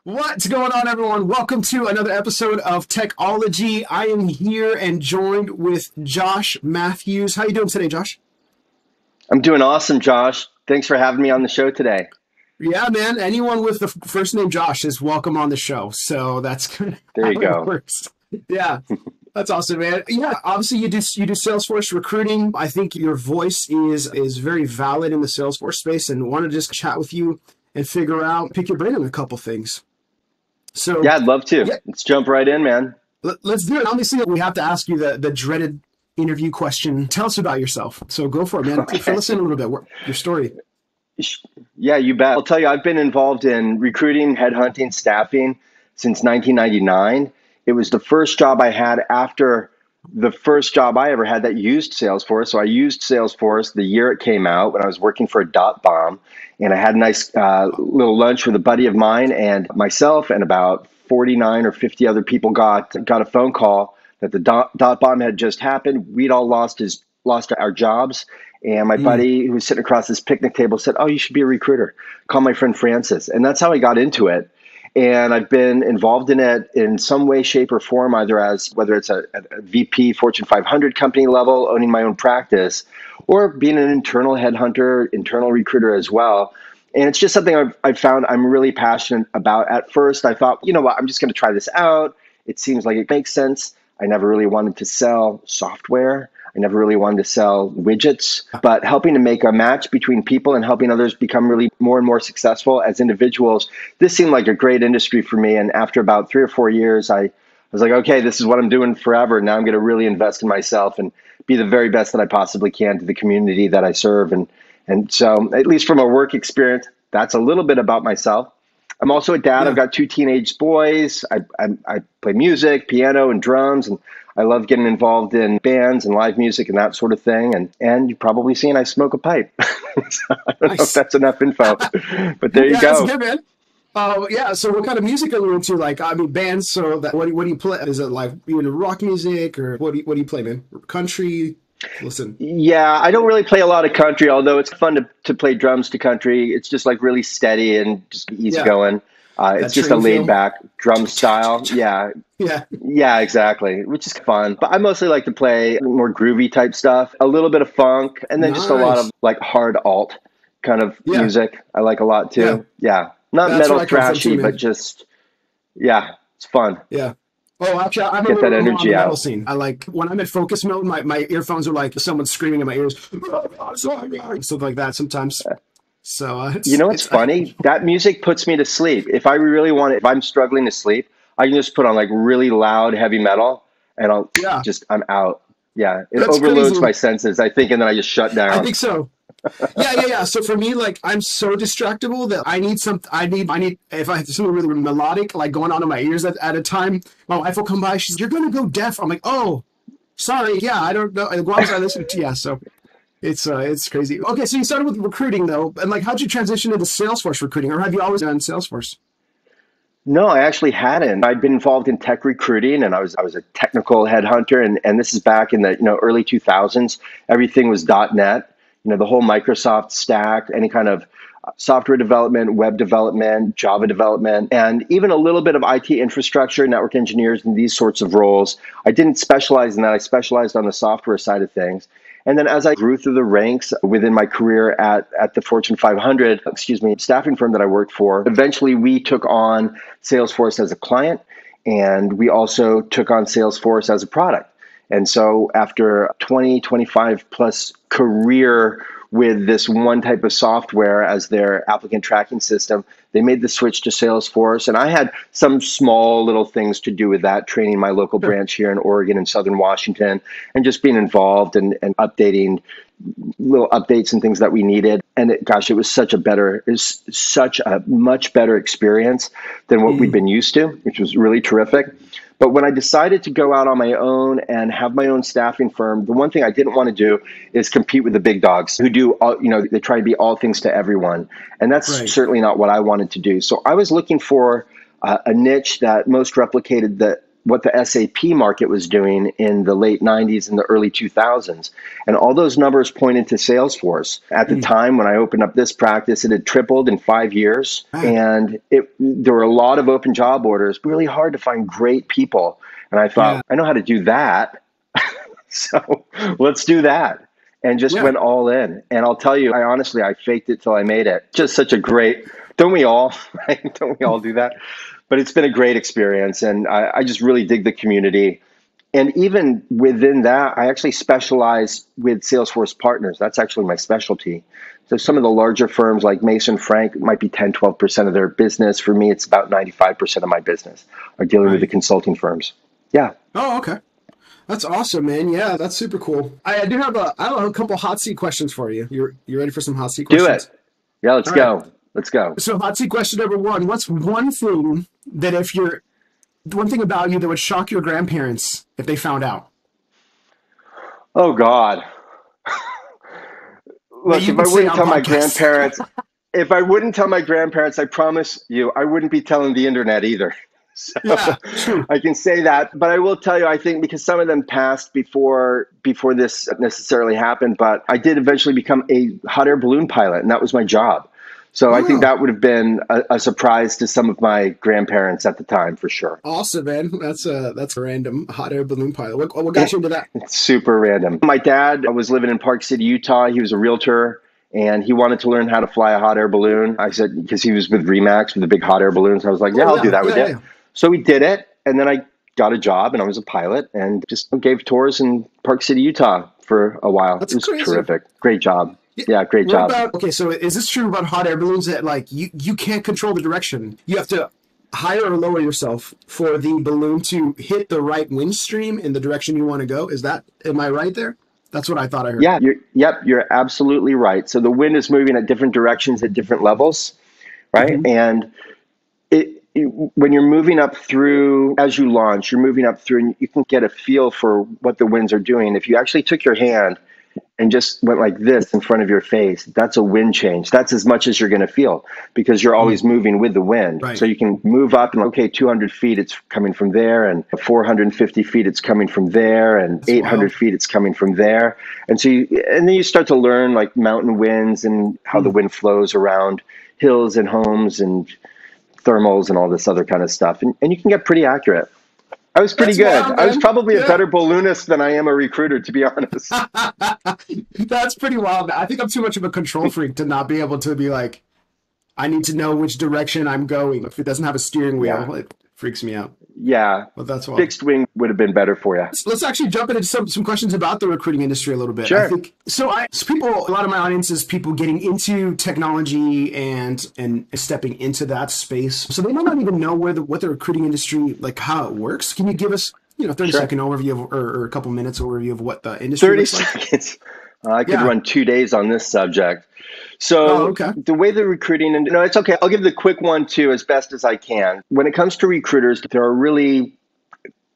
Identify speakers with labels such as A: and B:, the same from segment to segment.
A: What's going on, everyone? Welcome to another episode of Techology. I am here and joined with Josh Matthews. How you doing today, Josh?
B: I'm doing awesome, Josh. Thanks for having me on the show today.
A: Yeah, man. Anyone with the first name Josh is welcome on the show. So that's kind of
B: There
A: how
B: you
A: it
B: go.
A: works. Yeah, that's awesome, man. Yeah, obviously you do Salesforce recruiting. I think your voice is very valid in the Salesforce space, and want to just chat with you and pick your brain on a couple things. So
B: Yeah, I'd love to.
A: yeah,
B: Let's jump right in, man.
A: let's do it. Obviously, we have to ask you the dreaded interview question. Tell us about yourself. So go for it, man. Fill
B: Okay.
A: us in a little bit. Your story.
B: Yeah, you bet. I'll tell you, I've been involved in recruiting, headhunting, staffing since 1999. It was the first job I had after the first job I ever had that used Salesforce. So I used Salesforce the year it came out when I was working for a dot bomb. And I had a nice little lunch with a buddy of mine, and myself and about 49 or 50 other people got a phone call that the dot bomb had just happened. We'd all lost our jobs. And my
A: Mm,
B: buddy who was sitting across this picnic table said, "Oh, you should be a recruiter. Call my friend Francis." And that's how I got into it. And I've been involved in it in some way, shape, or form, either as whether it's a VP, Fortune 500 company level, owning my own practice, or being an internal headhunter, internal recruiter as well. And it's just something I've found I'm really passionate about. At first, I thought, you know what, I'm just going to try this out. It seems like it makes sense. I never really wanted to sell software. I never really wanted to sell widgets, but helping to make a match between people and helping others become really more and more successful as individuals, this seemed like a great industry for me. And after about 3 or 4 years, I was like, okay, this is what I'm doing forever. Now I'm going to really invest in myself and be the very best that I possibly can to the community that I serve. And so, at least from a work experience, that's a little bit about myself. I'm also a dad. I've
A: yeah,
B: got two teenage boys. I play music, piano, and drums, and I love getting involved in bands and live music and that sort of thing. And you've probably seen I smoke a pipe. So I don't know if
A: nice.
B: that's enough info, but there you
A: Yeah, that's
B: go.
A: good, man. Yeah. So what kind of music are you into? Like, I mean, bands. So what do you play? Is it like you into rock music or what do you play, man? Country? Listen.
B: Yeah, I don't really play a lot of country, although it's fun to play drums to country. It's just like really steady and just easy
A: Yeah,
B: going.
A: that
B: It's just a
A: train
B: laid
A: feel.
B: back drum style. Yeah,
A: Yeah,
B: yeah, exactly, which is fun. But I mostly like to play more groovy type stuff, a little bit of funk, and then just a lot of
A: nice.
B: like hard alt kind of
A: Yeah,
B: music. I like a lot
A: yeah.
B: too. Yeah, not
A: That's where
B: metal
A: I come from too,
B: thrashy, but
A: man.
B: just yeah, it's fun.
A: Yeah. Oh, actually, I'm a
B: Get that
A: little more on
B: energy
A: the metal
B: out.
A: scene. I like when I'm in focus mode, my earphones are like someone screaming in my ears, something like that sometimes. So
B: You know what's
A: it's
B: funny? That music puts me to sleep. If I really want it, if I'm struggling to sleep, I can just put on like really loud heavy metal and
A: yeah,
B: I'm out. Yeah, it
A: that's
B: overloads my
A: crazy.
B: senses, I think, and then I just shut
A: I
B: down.
A: think so. Yeah. So for me, like I'm so distractible that I need if I have something really melodic like going on in my ears at a time, my wife will come by. She's, "You're gonna go deaf." I'm like, "Oh, sorry. Yeah, I don't know. As long as I listen to, yeah." So it's crazy. Okay, so you started with recruiting though, and like how'd you transition into Salesforce recruiting, or have you always done Salesforce?
B: No, I actually hadn't. I'd been involved in tech recruiting and I was a technical headhunter and this is back in the, early 2000s. Everything was .NET, the whole Microsoft stack, any kind of software development, web development, Java development, and even a little bit of IT infrastructure, network engineers, and these sorts of roles. I didn't specialize in that. I specialized on the software side of things. And then as I grew through the ranks within my career at the Fortune 500, staffing firm that I worked for, eventually we took on Salesforce as a client, and we also took on Salesforce as a product. And so after 20, 25 plus career with this one type of software as their applicant tracking system, they made the switch to Salesforce. And I had some small little things to do with that, training my local
A: Sure.
B: branch here in Oregon and Southern Washington, and just being involved and updating little updates and things that we needed. And it was such a much better experience than what we'd
A: Mm,
B: been used to, which was really terrific. But when I decided to go out on my own and have my own staffing firm, the one thing I didn't want to do is compete with the big dogs who do all, they try to be all things to everyone. And that's
A: right.
B: certainly not what I wanted to do. So I was looking for a niche that most replicated what the SAP market was doing in the late 90s and the early 2000s. And all those numbers pointed to Salesforce. At the time when I opened up this practice, it had tripled in 5 years. And there were a lot of open job orders, really hard to find great people. And I thought, I know how to do that. So let's do that. And just went all in. And I'll tell you, I faked it till I made it. Just such a great, don't we all, right? Don't we all do that? But it's been a great experience. And I just really dig the community. And even within that, I actually specialize with Salesforce partners. That's actually my specialty. So some of the larger firms like Mason Frank might be 10, 12% of their business. For me, it's about 95% of my business are dealing with the consulting firms. Yeah.
A: Oh, okay. That's awesome, man. Yeah, that's super cool. I do have a couple hot seat questions for you. You ready for some hot seat questions?
B: Do it. Yeah, let's go. Right. Let's go.
A: So hot seat question number one, what's one thing about you that would shock your grandparents if they found out?
B: Oh, God. Look, if I wouldn't tell my grandparents, I promise you, I wouldn't be telling the internet either. So yeah, true. I can say that, but I will tell you, I think because some of them passed before this necessarily happened, but I did eventually become a hot air balloon pilot, and that was my job. So I think that would have been a surprise to some of my grandparents at the time, for sure.
A: Awesome, man. That's a random hot air balloon pilot. What got you into that?
B: It's super random. My dad was living in Park City, Utah. He was a realtor. And he wanted to learn how to fly a hot air balloon. I said, because he was with Remax with the big hot air balloons. I was like, I'll do that with you. So we did it, and then I got a job, and I was a pilot, and just gave tours in Park City, Utah for a while. It was terrific. Great job. Yeah, great job.
A: Okay, so is this true about hot air balloons that like you can't control the direction? You have to higher or lower yourself for the balloon to hit the right wind stream in the direction you want to go? Am I right there? That's what I thought I heard.
B: Yeah, you're absolutely right. So the wind is moving at different directions at different levels, right? Mm-hmm. And when you're moving up through, as you launch, you're moving up through and you can get a feel for what the winds are doing. If you actually took your hand and just went like this in front of your face, that's a wind change. That's as much as you're going to feel because you're always moving with the wind. Right. So you can move up and 200 feet, it's coming from there, and 450 feet, it's coming from there, and that's 800 feet, it's coming from there. And so then you start to learn like mountain winds and how the wind flows around hills and homes and thermals and all this other kind of stuff. And you can get pretty accurate. I was pretty good. Wild, I was probably a better balloonist than I am a recruiter, to be honest.
A: That's pretty wild. I think I'm too much of a control freak to not be able to be like, I need to know which direction I'm going. If it doesn't have a steering wheel, it freaks me out.
B: Yeah.
A: But that's why.
B: Fixed wing would have been better for you.
A: Let's actually jump into some questions about the recruiting industry a little bit.
B: Sure.
A: I think, a lot of my audience is people getting into technology and stepping into that space. So they might not even know what the recruiting industry, like how it works. Can you give us, 30-second overview or a couple minutes overview of what the industry
B: 30
A: looks like?
B: seconds. I could run 2 days on this subject. So the way the recruiting, it's okay. I'll give the quick one too, as best as I can. When it comes to recruiters, there are really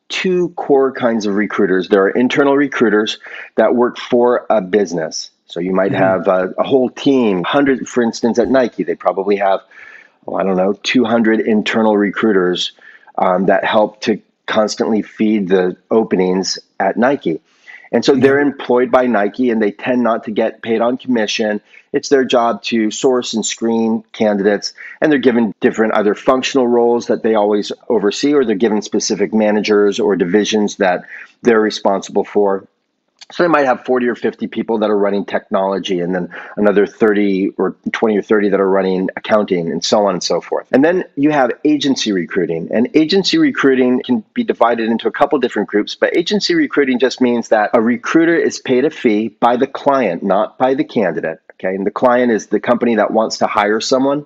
B: two core kinds of recruiters. There are internal recruiters that work for a business. So you might have a whole team, 100, for instance, at Nike, they probably have, 200 internal recruiters that help to constantly feed the openings at Nike. And so they're employed by Nike and they tend not to get paid on commission. It's their job to source and screen candidates, and they're given different either functional roles that they always oversee, or they're given specific managers or divisions that they're responsible for. So they might have 40 or 50 people that are running technology, and then another 30 or 20 or 30 that are running accounting, and so on and so forth. And then you have agency recruiting. And agency recruiting can be divided into a couple different groups, but agency recruiting just means that a recruiter is paid a fee by the client, not by the candidate. Okay, and the client is the company that wants to hire someone.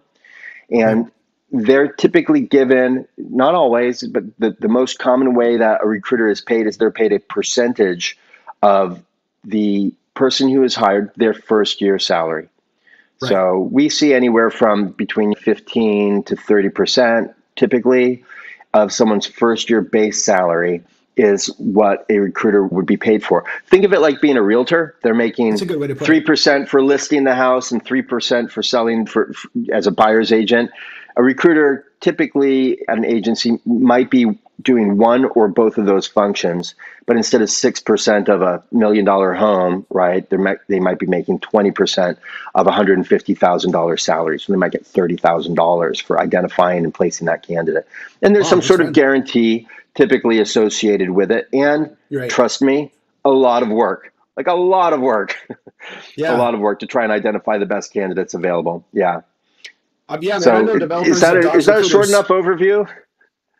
B: And they're typically given, not always, but the most common way that a recruiter is paid is they're paid a percentage of the person who is hired, their first year salary. Right. So we see anywhere from between 15 to 30% typically of someone's first year base salary is what a recruiter would be paid for. Think of it like being a realtor. They're making 3% for listing the house and 3% for selling as a buyer's agent. A recruiter typically at an agency might be doing one or both of those functions, but instead of 6% of $1 million home, right, they might be making 20% of $150,000 salary. So they might get $30,000 for identifying and placing that candidate. And there's
A: Oh,
B: some
A: makes
B: sort of
A: sense.
B: guarantee typically associated with it. And
A: You're right.
B: trust me, a lot of work, like a lot of work, a
A: Yeah.
B: lot of work to try and identify the best candidates available. Yeah.
A: Yeah, man. I
B: So
A: know
B: is
A: developers
B: that
A: that
B: is
A: dodge
B: that a short enough
A: recruiters.
B: overview?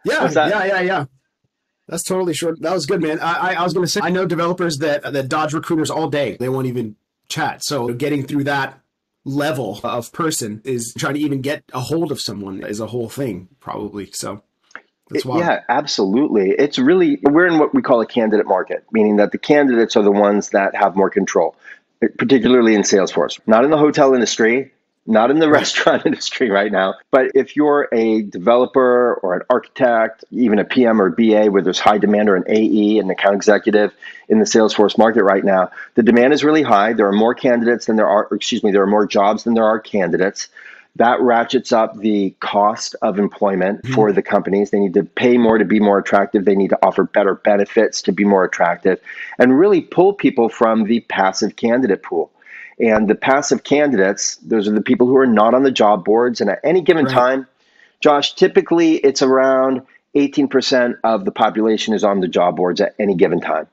B: What's
A: Yeah,
B: that?
A: yeah, yeah, yeah. That's totally short. That was good, man. I was going to say, I know developers that dodge recruiters all day. They won't even chat. So getting through that level of person is trying to even get a hold of someone is a whole thing, probably. So that's wild.
B: Yeah, absolutely. It's really, we're in what we call a candidate market, meaning that the candidates are the ones that have more control, particularly in Salesforce, not in the hotel industry, not in the
A: Right.
B: restaurant industry right now. But if you're a developer or an architect, even a PM or BA where there's high demand, or an AE, an account executive in the Salesforce market right now, the demand is really high. There are more candidates than there are, excuse me, there are more jobs than there are candidates. That ratchets up the cost of employment
A: Mhm.
B: for the companies. They need to pay more to be more attractive. They need to offer better benefits to be more attractive and really pull people from the passive candidate pool. And the passive candidates, those are the people who are not on the job boards. And at any given
A: Right.
B: time, Josh, typically it's around 18% of the population is on the job boards at any given time,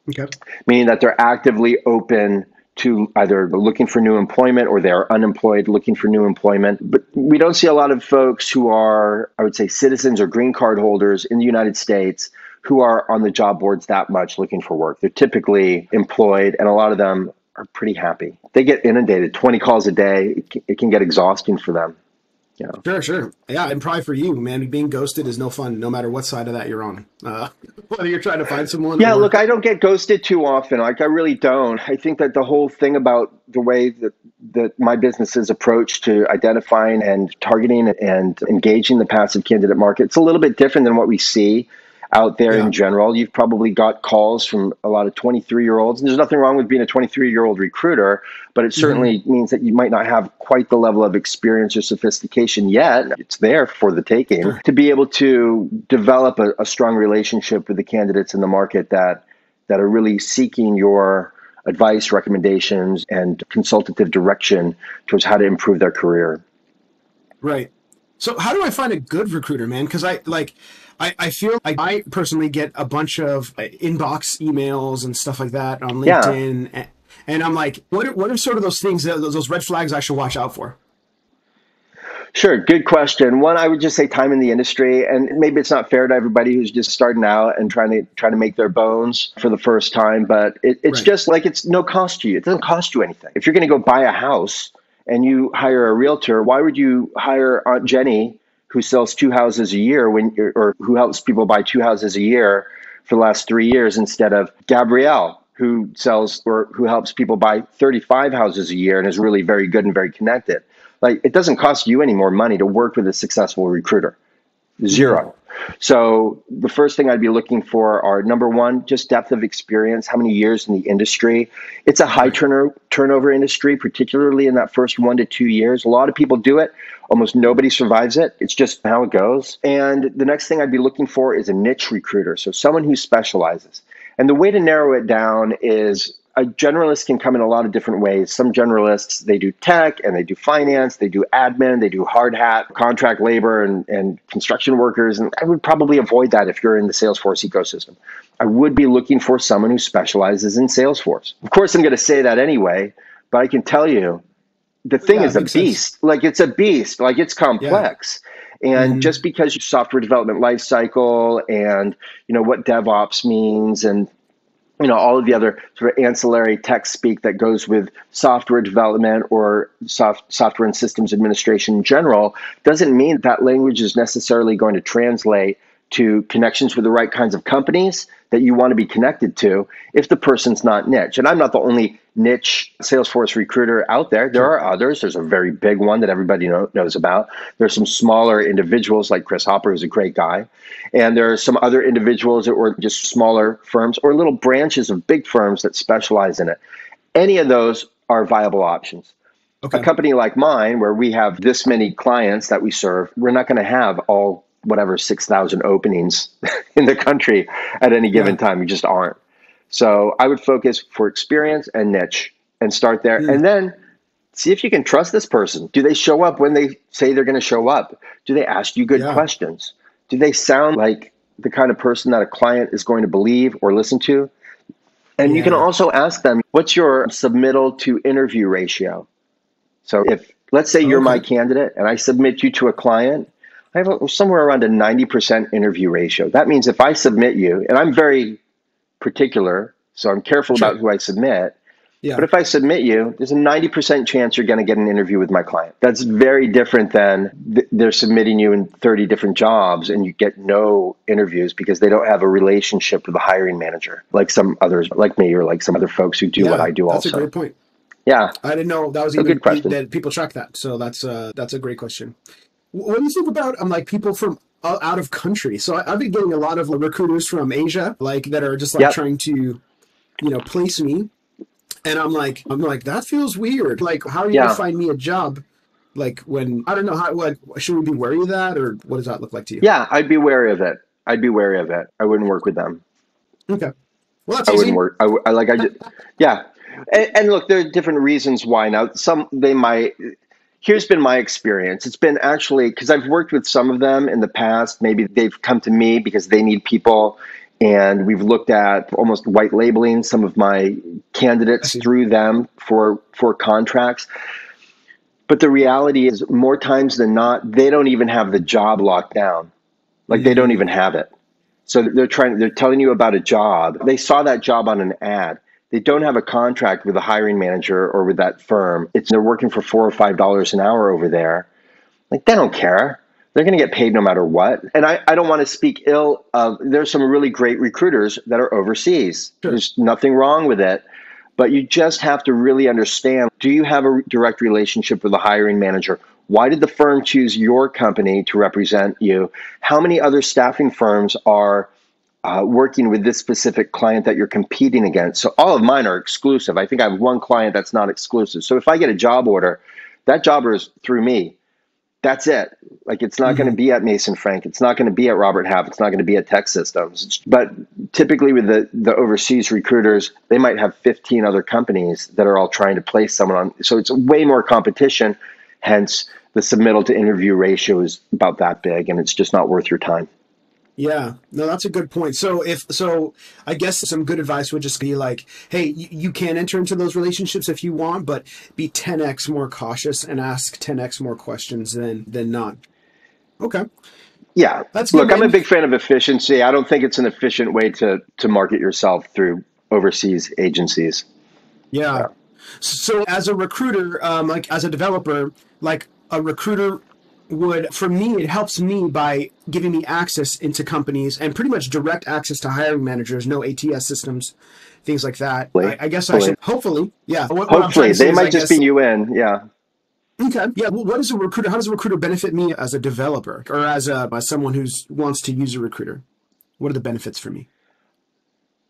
A: Okay.
B: meaning that they're actively open to either looking for new employment or they're unemployed looking for new employment. But we don't see a lot of folks who are, I would say, citizens or green card holders in the United States who are on the job boards that much looking for work. They're typically employed, and a lot of them are pretty happy. They get inundated, 20 calls a day. It can get exhausting for them. You know.
A: Sure, sure. Yeah, and probably for you, man, being ghosted is no fun, no matter what side of that you're on. Whether you're trying to find someone
B: Yeah,
A: or
B: look, I don't get ghosted too often. Like, I really don't. I think that the whole thing about the way that my business is approached to identifying and targeting and engaging the passive candidate market, it's a little bit different than what we see out there
A: yeah,
B: in general. You've probably got calls from a lot of 23-year-olds, and there's nothing wrong with being a 23-year-old recruiter, but it
A: hmm
B: certainly means that you might not have quite the level of experience or sophistication yet. It's there for the taking
A: sure.
B: to be able to develop a strong relationship with the candidates in the market that are really seeking your advice, recommendations, and consultative direction towards how to improve their career.
A: Right. So how do I find a good recruiter, man? Because I feel like I personally get a bunch of inbox emails and stuff like that on
B: Yeah.
A: LinkedIn, and I'm like, what are sort of those things, those red flags I should watch out for?
B: Sure, good question. One, I would just say time in the industry, and maybe it's not fair to everybody who's just starting out and trying to make their bones for the first time. But it's
A: Right.
B: just like it's no cost to you. It doesn't cost you anything. If you're going to go buy a house and you hire a realtor, why would you hire Aunt Jenny, who sells two houses a year, or who helps people buy two houses a year for the last 3 years, instead of Gabrielle, who sells or who helps people buy 35 houses a year and is really very good and very connected? Like, it doesn't cost you any more money to work with a successful recruiter.
A: hmm
B: Zero. So the first thing I'd be looking for are, number one, just depth of experience. How many years in the industry? It's a high
A: Right.
B: turnover industry, particularly in that first 1 to 2 years. A lot of people do it. Almost nobody survives it. It's just how it goes. And the next thing I'd be looking for is a niche recruiter. So someone who specializes. And the way to narrow it down is, a generalist can come in a lot of different ways. Some generalists, they do tech and they do finance, they do admin, they do hard hat, contract labor and construction workers. And I would probably avoid that if you're in the Salesforce ecosystem. I would be looking for someone who specializes in Salesforce. Of course, I'm going to say that anyway, but I can tell you the
A: Well,
B: thing
A: yeah, it
B: is a
A: makes sense.
B: beast. Like, it's a beast. Like, it's
A: Yeah.
B: complex. And
A: hmm
B: just because software development lifecycle and what DevOps means, and all of the other sort of ancillary tech speak that goes with software development or software and systems administration in general, doesn't mean that language is necessarily going to translate to connections with the right kinds of companies that you want to be connected to if the person's not niche. And I'm not the only niche Salesforce recruiter out there. There
A: Sure.
B: are others. There's a very big one that everybody knows about. There's some smaller individuals like Chris Hopper, who's a great guy. And there are some other individuals that were just smaller firms or little branches of big firms that specialize in it. Any of those are viable options. A
A: Okay.
B: company like mine, where we have this many clients that we serve, we're not going to have all whatever 6,000 openings in the country at any given time. You just aren't. So I would focus for experience and niche and start there. And then see if you can trust this person. Do they show up when they say they're going to show up? Do they ask you good questions? Do they sound like the kind of person that a client is going to believe or listen to? And you can also ask them, what's your submittal to interview ratio? So if, let's say you're my candidate and I submit you to a client, I have somewhere around a 90% interview ratio. That means if I submit you, and I'm very particular, so I'm careful about who I submit, but if I submit you, there's a 90% chance you're going to get an interview with my client. That's very different than they're submitting you in 30 different jobs and you get no interviews because they don't have a relationship with the hiring manager, like some others, like me, or like some other folks who do what I do also.
A: That's a great point.
B: Yeah.
A: I didn't know that was even
B: a good question.
A: That people track that. So that's a great question. What do you think about like people from out of country? So I've been getting a lot of recruiters from Asia, like that are just like trying to, place me. And I'm like, that feels weird. Like, how are you going to find me a job? Like when, I don't know how, like, should we be wary of that, or what does that look like to you?
B: Yeah, I'd be wary of it. I wouldn't work with them.
A: Okay. Well, that's
B: I
A: easy.
B: wouldn't work. And look, there are different reasons why. Now, here's been my experience. It's been actually, because I've worked with some of them in the past, maybe they've come to me because they need people. And we've looked at almost white labeling some of my candidates through them for contracts. But the reality is, more times than not, they don't even have the job locked down. Like they don't even have it. So they're telling you about a job. They saw that job on an ad. They don't have a contract with a hiring manager or with that firm. They're working for $4 or $5 an hour over there. Like they don't care. They're going to get paid no matter what. And I don't want to speak ill of, there's some really great recruiters that are overseas. There's nothing wrong with it. But you just have to really understand, do you have a direct relationship with the hiring manager? Why did the firm choose your company to represent you? How many other staffing firms are working with this specific client that you're competing against? So all of mine are exclusive. I think I have one client that's not exclusive. So if I get a job order, that job order is through me. That's it. Like it's not going to be at Mason Frank. It's not going to be at Robert Half. It's not going to be at Tech Systems. But typically with the overseas recruiters, they might have 15 other companies that are all trying to place someone on. So it's way more competition. Hence, the submittal to interview ratio is about that big, and it's just not worth your time.
A: Yeah, no, that's a good point. So I guess some good advice would just be like, hey, you can enter into those relationships if you want, but be 10x more cautious and ask 10x more questions than not. Okay.
B: Yeah. Look, I'm a big fan of efficiency. I don't think it's an efficient way to market yourself through overseas agencies.
A: Yeah. So as a recruiter, like as a developer, like a recruiter for me, it helps me by giving me access into companies and pretty much direct access to hiring managers, no ATS systems, things like that. I guess I should, hopefully,
B: hopefully, they might just be you in,
A: Okay. Yeah. Well, how does a recruiter benefit me as a developer or as someone who wants to use a recruiter? What are the benefits for me?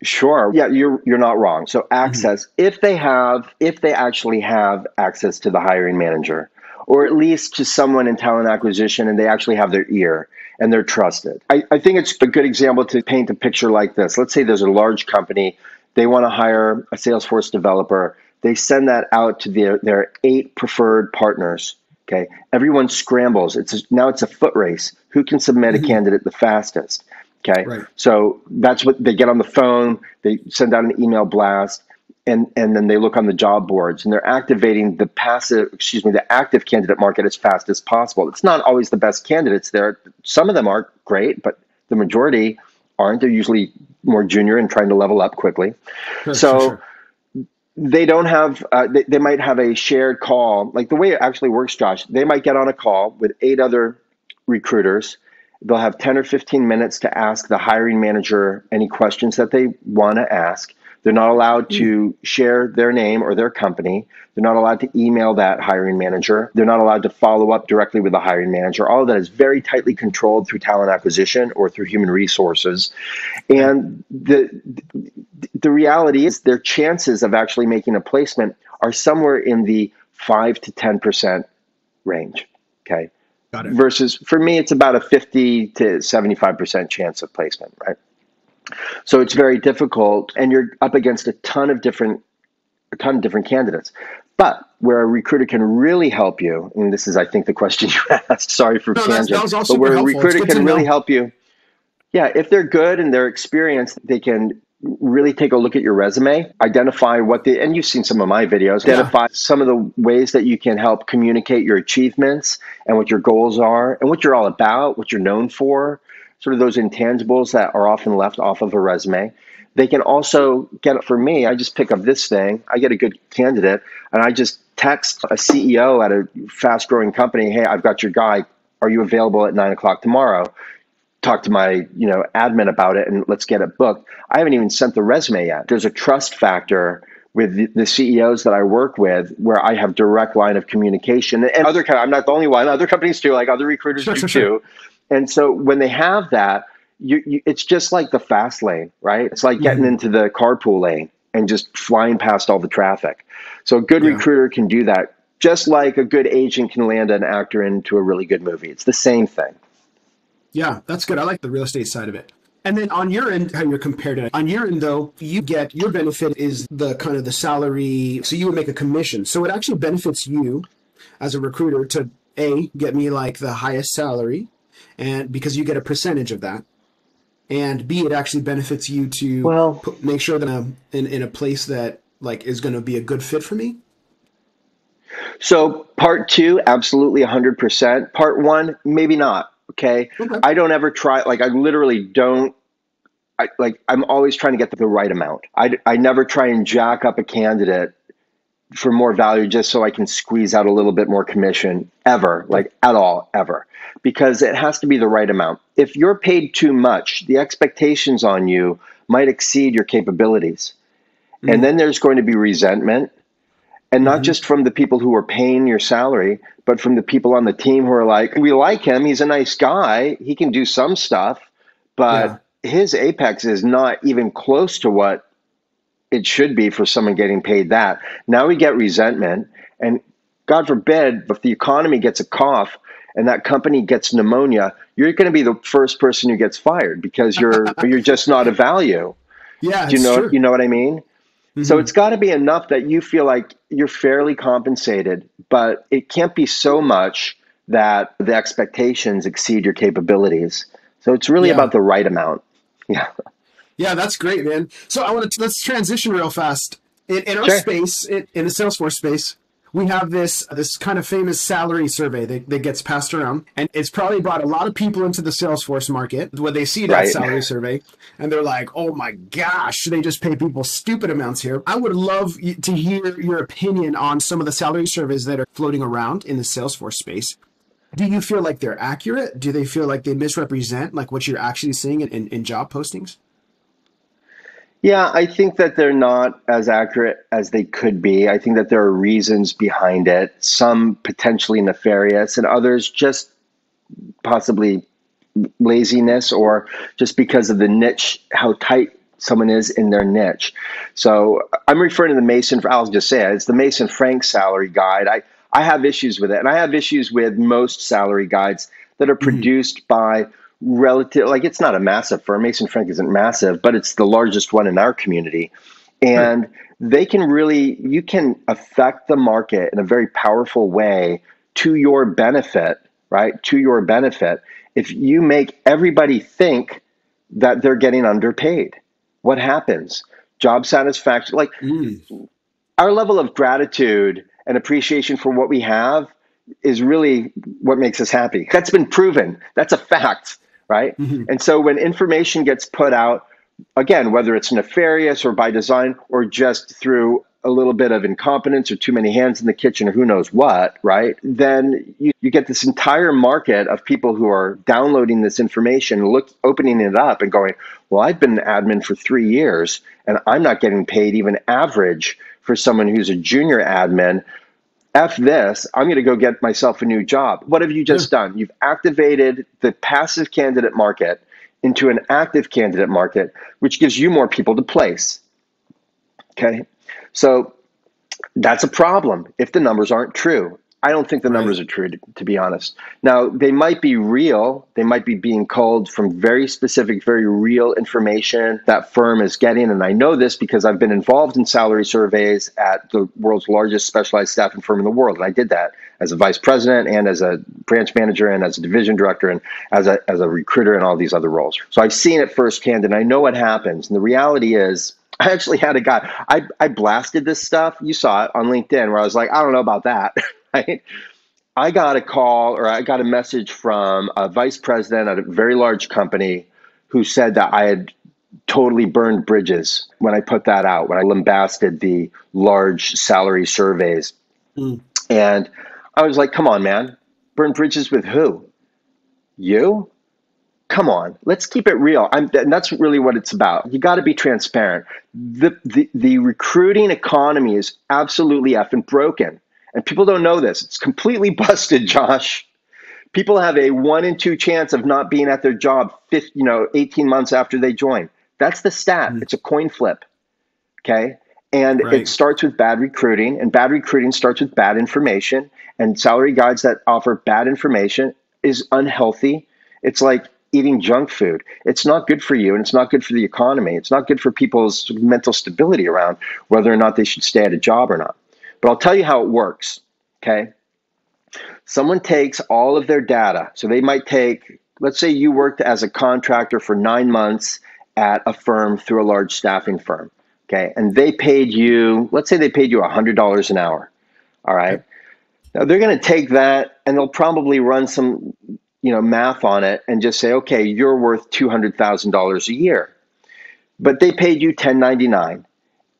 B: Sure. Yeah, you're not wrong. So access, if they actually have access to the hiring manager, or at least to someone in talent acquisition, and they actually have their ear and they're trusted. I think it's a good example to paint a picture like this. Let's say there's a large company. They want to hire a Salesforce developer. They send that out to their 8 preferred partners. Okay. Everyone scrambles. Now it's a foot race. Who can submit a candidate the fastest? Okay. Right. So that's what they get on the phone. They send out an email blast. And then they look on the job boards and they're activating the active candidate market as fast as possible. It's not always the best candidates there. Some of them are great, but the majority aren't. They're usually more junior and trying to level up quickly. Sure. They don't have, they might have a shared call. Like the way it actually works, Josh, they might get on a call with 8 other recruiters. They'll have 10 or 15 minutes to ask the hiring manager any questions that they want to ask. They're not allowed to share their name or their company. They're not allowed to email that hiring manager. They're not allowed to follow up directly with the hiring manager. All of that is very tightly controlled through talent acquisition or through human resources. And the reality is their chances of actually making a placement are somewhere in the 5 to 10% range. Okay.
A: Got it.
B: versus for me, it's about a 50 to 75% chance of placement, right? So it's very difficult, and you're up against a ton of different candidates. But where a recruiter can really help you, and this is, I think, the question you asked, sorry for
A: No, that
B: tangent,
A: was all
B: but
A: super
B: where a
A: helpful. It's
B: recruiter
A: good to
B: can really
A: know.
B: help you, yeah, if they're good and they're experienced, they can really take a look at your resume, identify and you've seen some of my videos,
A: Yeah.
B: identify some of the ways that you can help communicate your achievements and what your goals are and what you're all about, what you're known for, sort of those intangibles that are often left off of a resume. They can also get, for me, I just pick up this thing, I get a good candidate, and I just text a CEO at a fast growing company, hey, I've got your guy. Are you available at 9 o'clock tomorrow? Talk to my admin about it and let's get it booked. I haven't even sent the resume yet. There's a trust factor with the CEOs that I work with where I have direct line of communication, and I'm not the only one, other companies too, like other recruiters
A: Sure,
B: do
A: sure, sure.
B: too. And so when they have that, it's just like the fast lane, right? It's like getting
A: Hmm.
B: into the carpool lane and just flying past all the traffic. So a good
A: Yeah.
B: recruiter can do that, just like a good agent can land an actor into a really good movie. It's the same thing.
A: Yeah, that's good. I like the real estate side of it. And then on your end, how you're compared to on your end though, you get your benefit is the kind of the salary. So you would make a commission. So it actually benefits you as a recruiter to get me like the highest salary, and because you get a percentage of that, and B, it actually benefits you to
B: Well,
A: make sure that I'm in a place that like is going to be a good fit for me.
B: so part two, absolutely 100%. Part one, maybe not. Okay.
A: Okay.
B: I don't ever try, like, I literally don't. I'm always trying to get the right amount. I never try and jack up a candidate for more value just so I can squeeze out a little bit more commission ever, like at all, ever, because it has to be the right amount. If you're paid too much, the expectations on you might exceed your capabilities. And
A: Mm-hmm.
B: then there's going to be resentment. And not
A: Mm-hmm.
B: just from the people who are paying your salary, but from the people on the team who are like, we like him. He's a nice guy. He can do some stuff,
A: Yeah.
B: but his apex is not even close to what it should be for someone getting paid that. Now we get resentment. And God forbid, if the economy gets a cough and that company gets pneumonia, you're going to be the first person who gets fired because you're just not a value.
A: Yeah,
B: Do
A: it's true.
B: you know what I mean? So
A: Mm-hmm.
B: it's got to be enough that you feel like you're fairly compensated, but it can't be so much that the expectations exceed your capabilities. So it's really
A: Yeah.
B: about the right amount. Yeah.
A: Yeah, that's great, man. So I want to let's transition real fast. In our
B: Sure.
A: space, in the Salesforce space, we have this kind of famous salary survey that gets passed around, and it's probably brought a lot of people into the Salesforce market when they see that
B: Right.
A: salary survey, and they're like, "Oh my gosh, they just pay people stupid amounts here." I would love to hear your opinion on some of the salary surveys that are floating around in the Salesforce space. Do you feel like they're accurate? Do they feel like they misrepresent like what you're actually seeing in job postings?
B: Yeah, I think that they're not as accurate as they could be. I think that there are reasons behind it, some potentially nefarious, and others just possibly laziness or just because of the niche, how tight someone is in their niche. So I'm referring to I'll just say it, it's the Mason Frank salary guide. I have issues with it. And I have issues with most salary guides that are
A: Mm-hmm.
B: produced by relative, like it's not a massive firm. Mason Frank isn't massive, but it's the largest one in our community.
A: Right.
B: And you can affect the market in a very powerful way to your benefit, right? To your benefit. If you make everybody think that they're getting underpaid, what happens? Job satisfaction, like
A: Mm.
B: our level of gratitude and appreciation for what we have is really what makes us happy. That's been proven. That's a fact, right?
A: Mm-hmm.
B: And so when information gets put out, again, whether it's nefarious or by design or just through a little bit of incompetence or too many hands in the kitchen or who knows what, right? Then you get this entire market of people who are downloading this information, opening it up and going, well, I've been an admin for 3 years and I'm not getting paid even average for someone who's a junior admin. F this, I'm going to go get myself a new job. What have you
A: Yeah.
B: just done? You've activated the passive candidate market into an active candidate market, which gives you more people to place. Okay. So that's a problem if the numbers aren't true. I don't think the
A: Right.
B: numbers are true, to be honest. Now, they might be real. They might be being culled from very specific, very real information that firm is getting. And I know this because I've been involved in salary surveys at the world's largest specialized staffing firm in the world. And I did that as a vice president and as a branch manager and as a division director and as a recruiter and all these other roles. So I've seen it firsthand and I know what happens. And the reality is, I actually had a guy, I blasted this stuff. You saw it on LinkedIn where I was like, I don't know about that. Right? I got a call or I got a message from a vice president at a very large company who said that I had totally burned bridges when I put that out, when I lambasted the large salary surveys.
A: Mm.
B: And I was like, come on, man, burn bridges with who? You? Come on, let's keep it real. And that's really what it's about. You got to be transparent. The recruiting economy is absolutely effing broken. And people don't know this. It's completely busted, Josh. People have a 1 in 2 chance of not being at their job 18 months after they join. That's the stat.
A: Mm.
B: It's a coin flip. Okay. And
A: Right.
B: it starts with bad recruiting, and bad recruiting starts with bad information. And salary guides that offer bad information is unhealthy. It's like eating junk food. It's not good for you, and it's not good for the economy. It's not good for people's mental stability around whether or not they should stay at a job or not. But I'll tell you how it works, okay? Someone takes all of their data. So they might take, let's say you worked as a contractor for 9 months at a firm through a large staffing firm, okay? And they paid you, let's say they paid you $100 an hour, all right? Now they're going to take that and they'll probably run some, math on it and just say, okay, you're worth $200,000 a year. But they paid you 1099.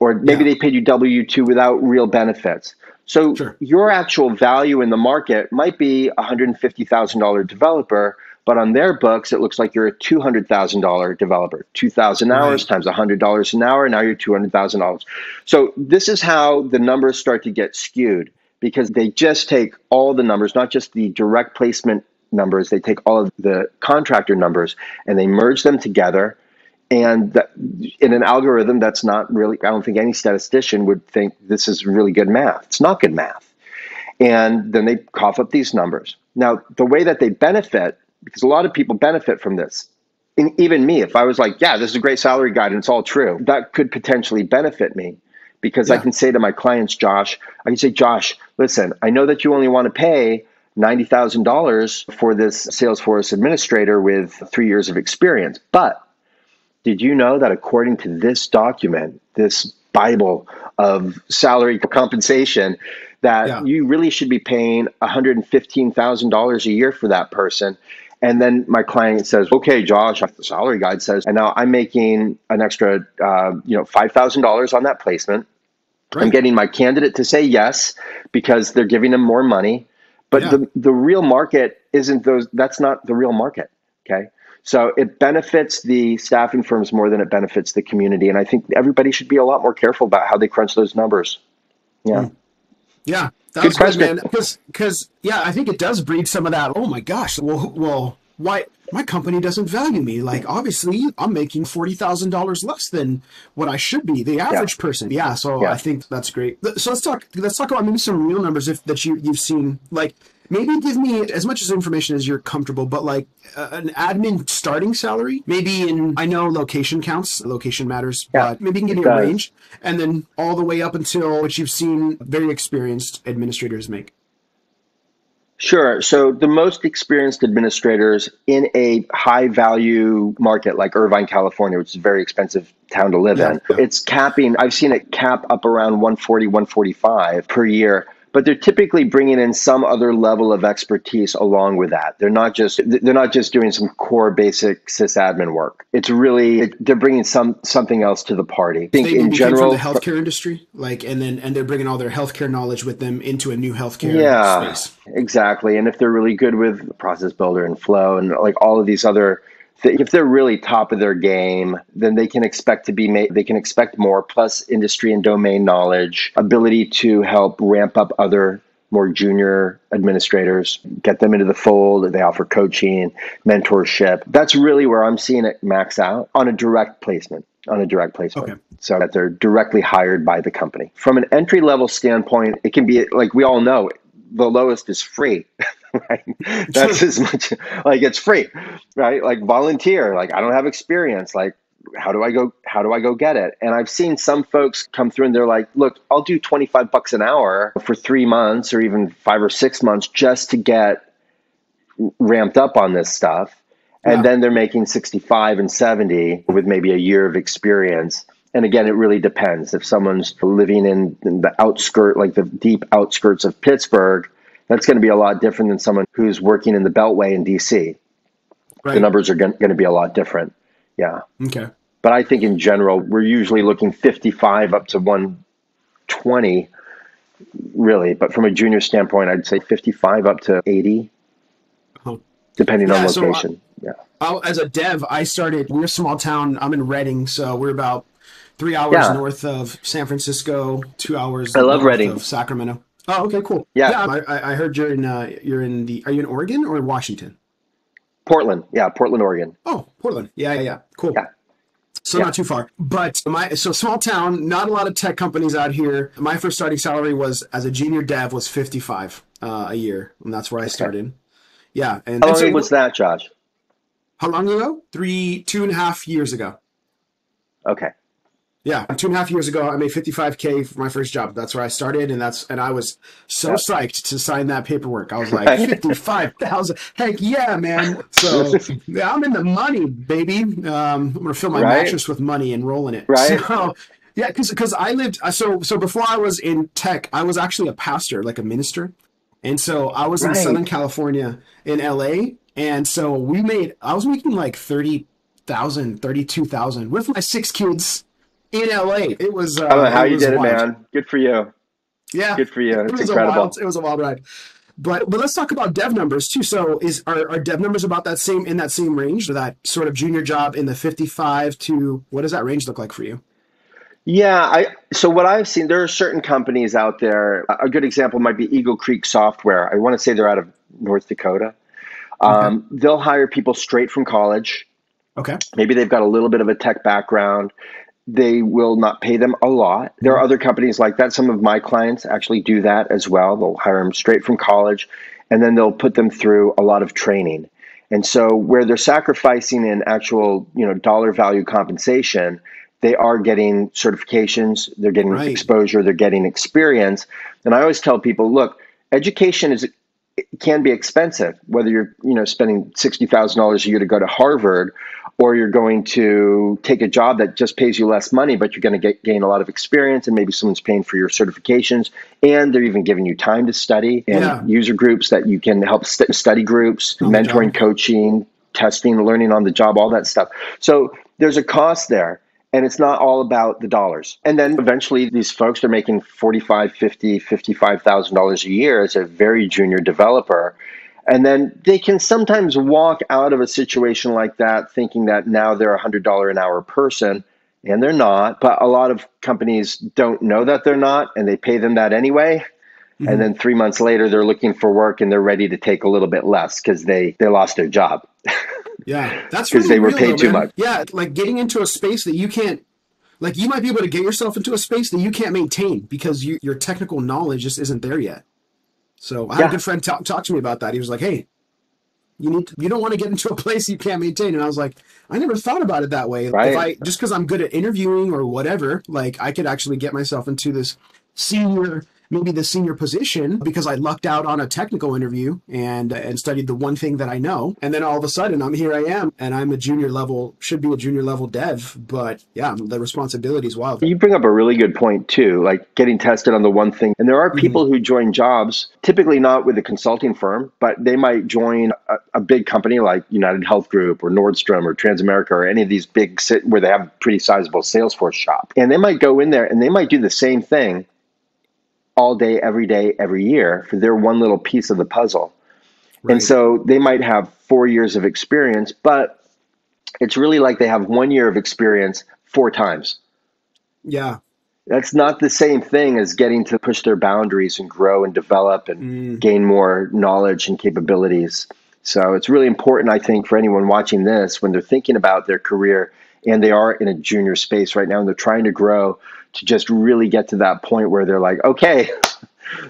B: Or maybe they paid you W-2 without real benefits. So
A: Sure.
B: your actual value in the market might be a $150,000 developer, but on their books, it looks like you're a $200,000 developer. 2,000 hours times $100 an hour, now you're $200,000. So this is how the numbers start to get skewed because they just take all the numbers, not just the direct placement numbers, they take all of the contractor numbers and they merge them together. And in an algorithm, that's not really, I don't think any statistician would think this is really good math. It's not good math. And then they cough up these numbers. Now, the way that they benefit, because a lot of people benefit from this, and even me, if I was like, yeah, this is a great salary guide and it's all true, that could potentially benefit me because I can say to my clients, Josh, listen, I know that you only want to pay $90,000 for this Salesforce administrator with 3 years of experience, but did you know that according to this document, this Bible of salary compensation, that you really should be paying $115,000 a year for that person? And then my client says, okay, Josh, the salary guide says, and now I'm making an extra, $5,000 on that placement. Right. I'm getting my candidate to say yes because they're giving them more money. But the real market isn't those. That's not the real market. Okay. So it benefits the staffing firms more than it benefits the community. And I think everybody should be a lot more careful about how they crunch those numbers. Yeah.
A: Yeah. That
B: Good
A: was
B: question.
A: good, man. Because, I think it does breed some of that. Oh my gosh. Well, why my company doesn't value me? Like, obviously I'm making $40,000 less than what I should be, the average person. Yeah. So I think that's great. So let's talk about maybe some real numbers that you've seen. Like, maybe give me as much as information as you're comfortable, but like an admin starting salary, maybe I know location counts, location matters, but maybe you can give me a range and then all the way up until what you've seen very experienced administrators make.
B: Sure. So the most experienced administrators in a high value market like Irvine, California, which is a very expensive town to live in, it's capping. I've seen it cap up around 140, 145 per year. But they're typically bringing in some other level of expertise along with that. They're not just doing some core basic sysadmin work. It's really they're bringing something else to the party. I think in general,
A: from the healthcare industry, and they're bringing all their healthcare knowledge with them into a new healthcare space.
B: Exactly. And if they're really good with Process Builder and Flow and like all of these other. If they're really top of their game, then they can expect more, plus industry and domain knowledge, ability to help ramp up other more junior administrators, get them into the fold. They offer coaching, mentorship. That's really where I'm seeing it max out on a direct placement. Okay. So that they're directly hired by the company. From an entry level standpoint, it can be like we all know, the lowest is free, right? That's as much like it's free, right? Like volunteer, like I don't have experience, like how do I go get it? And I've seen some folks come through and they're like, look, I'll do 25 bucks an hour for 3 months or even 5 or 6 months just to get ramped up on this stuff. And then they're making 65 and 70 with maybe a year of experience. And again, it really depends. If someone's living in the outskirt, like the deep outskirts of Pittsburgh, that's going to be a lot different than someone who's working in the Beltway in DC. Right. The numbers are going to be a lot different. Yeah.
A: Okay.
B: But I think in general, we're usually looking 55 up to 120, really. But from a junior standpoint, I'd say 55 up to 80, depending on location.
A: As a dev, we're a small town. I'm in Reading, so we're about 3 hours north of San Francisco, 2 hours north
B: Reading.
A: of Sacramento. Oh, okay, cool.
B: Yeah.
A: I heard are you in Oregon or in Washington?
B: Portland. Yeah, Portland, Oregon.
A: Oh, Portland. Yeah. Cool.
B: Yeah.
A: So not too far. But so small town, not a lot of tech companies out here. My first starting salary was, as a junior dev, was 55 a year. And that's where I started. Yeah. And
B: how long was that, Josh?
A: How long ago? 2.5 years ago.
B: Okay.
A: Yeah, 2.5 years ago, I made $55K for my first job. That's where I started, and I was so psyched to sign that paperwork. I was like, 55,000, heck yeah, man! So yeah, I'm in the money, baby. I'm gonna fill my mattress with money and roll in it.
B: Right.
A: So, yeah, because I lived so before I was in tech, I was actually a pastor, like a minister, and so I was in Southern California, in LA, and so I was making like 30,000, 32,000 with my 6 kids. In LA, it was.
B: I don't know how you did it, man. Good for you.
A: Yeah,
B: good for you. It's incredible.
A: It was a wild ride. But let's talk about dev numbers too. So, are dev numbers about that same range, or that sort of junior job in the 55 to what does that range look like for you?
B: Yeah, so what I've seen, there are certain companies out there. A good example might be Eagle Creek Software. I want to say they're out of North Dakota. They'll hire people straight from college.
A: Okay.
B: Maybe they've got a little bit of a tech background. They will not pay them a lot. There are other companies like that. Some of my clients actually do that as well. They'll hire them straight from college, and then they'll put them through a lot of training. And so where they're sacrificing in actual, dollar value compensation, they are getting certifications, they're getting exposure, they're getting experience. And I always tell people, look, education can be expensive, whether you're spending $60,000 a year to go to Harvard, or you're going to take a job that just pays you less money, but you're going to gain a lot of experience, and maybe someone's paying for your certifications, and they're even giving you time to study and user groups that you can help study groups, mentoring, coaching, testing, learning on the job, all that stuff. So there's a cost there. And it's not all about the dollars. And then eventually these folks are making $45,000, $50,000, $55,000 a year as a very junior developer. And then they can sometimes walk out of a situation like that thinking that now they're a $100 an hour person, and they're not. But a lot of companies don't know that they're not, and they pay them that anyway. Mm-hmm. And then 3 months later, they're looking for work and they're ready to take a little bit less because they lost their job.
A: Yeah, that's
B: because they were paid too much.
A: Yeah, like getting into a space that you can't, like you might be able to get yourself into a space that you can't maintain because your technical knowledge just isn't there yet. So I had a good friend talk to me about that. He was like, "Hey, you don't want to get into a place you can't maintain." And I was like, I never thought about it that way. Right. Just because I'm good at interviewing or whatever, like I could actually get myself into this maybe the senior position because I lucked out on a technical interview and studied the one thing that I know. And then all of a sudden here I am, and I'm should be a junior level dev. But yeah, the responsibility is wild.
B: You bring up a really good point too, like getting tested on the one thing. And there are people who join jobs, typically not with a consulting firm, but they might join a big company like United Health Group or Nordstrom or Transamerica or any of these big where they have a pretty sizable Salesforce shop. And they might go in there and they might do the same thing all day, every year for their one little piece of the puzzle. Right. And so they might have 4 years of experience, but it's really like they have 1 year of experience 4 times.
A: Yeah.
B: That's not the same thing as getting to push their boundaries and grow and develop and gain more knowledge and capabilities. So it's really important, I think, for anyone watching this when they're thinking about their career and they are in a junior space right now and they're trying to grow, to just really get to that point where they're like, okay,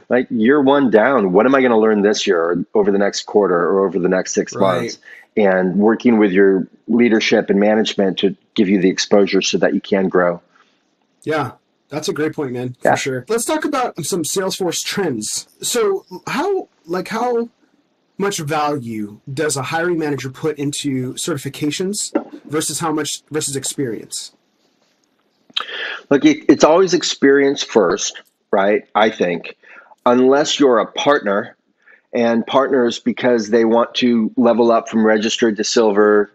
B: Like year one down, what am I going to learn this year or over the next quarter or over the next 6 months?
A: Right.
B: And working with your leadership and management to give you the exposure so that you can grow.
A: Yeah. That's a great point, man, for
B: Yeah.
A: sure. Let's talk about some Salesforce trends. So how much value does a hiring manager put into certifications versus experience?
B: Look, it's always experience first, right? I think, unless you're a partner, and partners because they want to level up from registered to silver.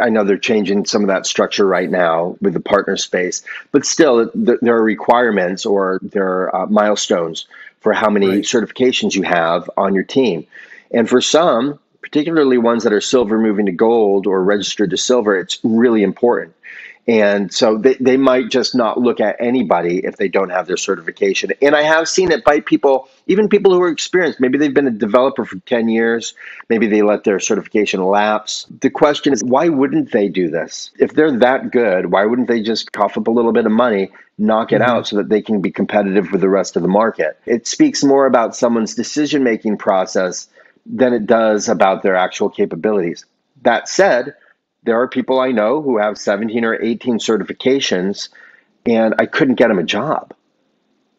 B: I know they're changing some of that structure right now with the partner space, but still, there are requirements or there are milestones for how many
A: Right.
B: certifications you have on your team. And for some, particularly ones that are silver moving to gold or registered to silver, it's really important. And so they might just not look at anybody if they don't have their certification. And I have seen it bite people, even people who are experienced. Maybe they've been a developer for 10 years. Maybe they let their certification lapse. The question is, why wouldn't they do this? If they're that good, why wouldn't they just cough up a little bit of money, knock it out so that they can be competitive with the rest of the market? It speaks more about someone's decision-making process than it does about their actual capabilities. That said, there are people I know who have 17 or 18 certifications, and I couldn't get them a job.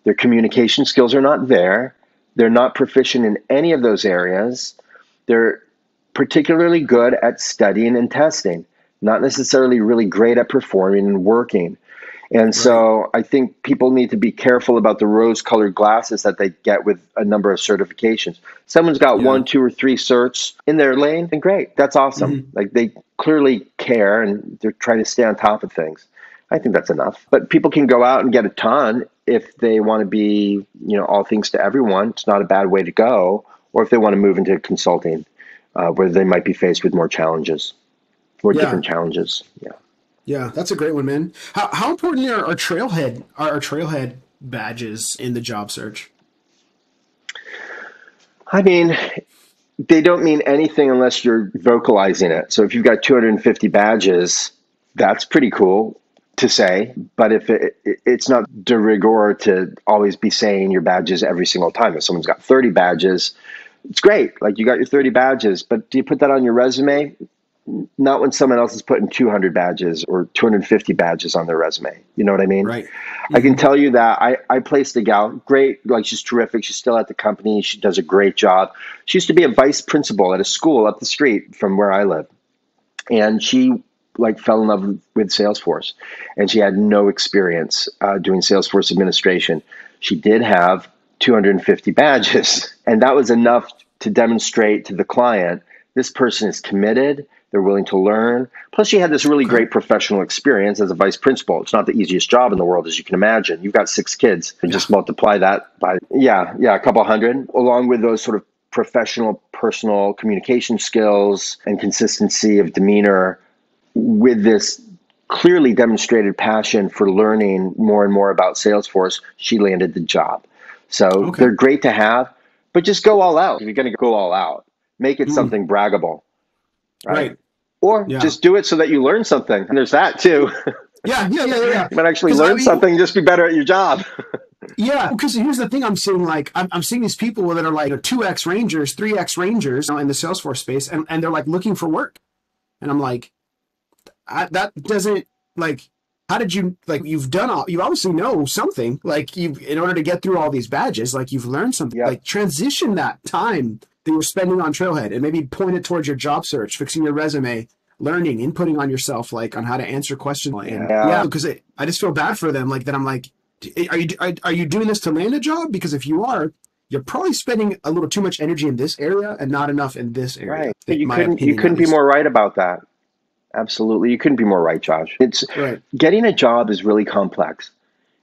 B: Their communication skills are not there. They're not proficient in any of those areas. They're particularly good at studying and testing, not necessarily really great at performing and working. And so I think people need to be careful about the rose-colored glasses that they get with a number of certifications. Someone's got
A: Yeah.
B: 1, 2, or 3 certs in their lane, and great, that's awesome. Like they clearly care and they're trying to stay on top of things. I think that's enough. But people can go out and get a ton if they want to be, all things to everyone. It's not a bad way to go. Or if they want to move into consulting, where they might be faced with more challenges, more different challenges. Yeah.
A: Yeah, that's a great one, man. How important are trailhead badges in the job search?
B: I mean, they don't mean anything unless you're vocalizing it. So if you've got 250 badges, that's pretty cool to say. But if it's not de rigueur to always be saying your badges every single time. If someone's got 30 badges, it's great. Like you got your 30 badges, but do you put that on your resume? Not when someone else is putting 200 badges or 250 badges on their resume. You know what I mean?
A: Right.
B: I can tell you that I placed a gal, great, like she's terrific. She's still at the company. She does a great job. She used to be a vice principal at a school up the street from where I live. And she fell in love with Salesforce, and she had no experience doing Salesforce administration. She did have 250 badges, and that was enough to demonstrate to the client, this person is committed. They're willing to learn. Plus, she had this really great professional experience as a vice principal. It's not the easiest job in the world, as you can imagine. You've got 6 kids, and just multiply that by, a couple hundred, along with those sort of professional, personal communication skills and consistency of demeanor with this clearly demonstrated passion for learning more and more about Salesforce. She landed the job. So they're great to have, but just go all out. If you're going to go all out, make it something braggable. Right. Or just do it so that you learn something. And there's that too.
A: Yeah.
B: You might actually learn something, just be better at your job.
A: Yeah, because here's the thing I'm seeing, I'm seeing these people that are 2X Rangers, 3X Rangers in the Salesforce space, and they're looking for work. And I'm like, that doesn't, how did you, you've obviously know something, in order to get through all these badges, you've learned something, transition that time that you're spending on Trailhead and maybe point it towards your job search, fixing your resume, learning, inputting on yourself, on how to answer questions. And because I just feel bad for them. That I'm are you doing this to land a job? Because if you are, you're probably spending a little too much energy in this area and not enough in this area.
B: Right. You couldn't be more right about that. Absolutely. You couldn't be more right, Josh. It's getting a job is really complex.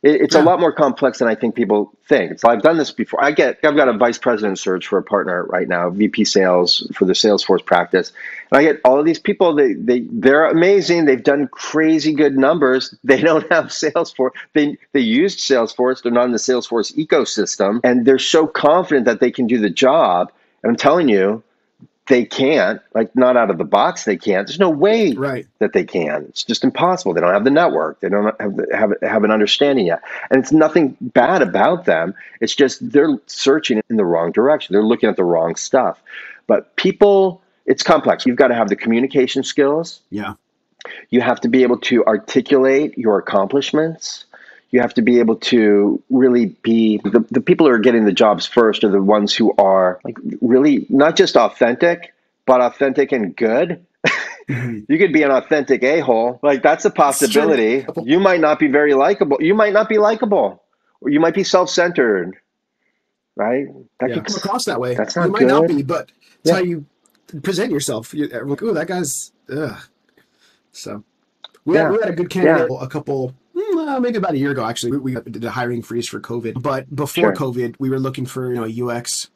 B: It's a lot more complex than I think people think. So I've done this before. I've got a vice president search for a partner right now, VP sales for the Salesforce practice. And I get all of these people, they're amazing. They've done crazy good numbers. They don't have Salesforce. They used Salesforce. They're not in the Salesforce ecosystem. And they're so confident that they can do the job. And I'm telling you, they can't, like not out of the box, they can't. There's no way
A: Right.
B: that they can. It's just impossible. They don't have the network. They don't have an understanding yet. And it's nothing bad about them. It's just they're searching in the wrong direction. They're looking at the wrong stuff. But people, it's complex. You've got to have the communication skills.
A: Yeah.
B: You have to be able to articulate your accomplishments. You have to be able to really be the people who are getting the jobs first are the ones who are like really not just authentic, but authentic and good. You could be an authentic a-hole. Like that's a possibility. You might not be very likable. You might not be likable. Or you might be self-centered. Right? That could
A: come across that way.
B: That's not
A: you might
B: good.
A: not be, but it's how you present yourself. You're like, oh, that guy's ugh. So we had a good candidate a couple maybe about a year ago. Actually, we did a hiring freeze for COVID, but before COVID, we were looking for a UX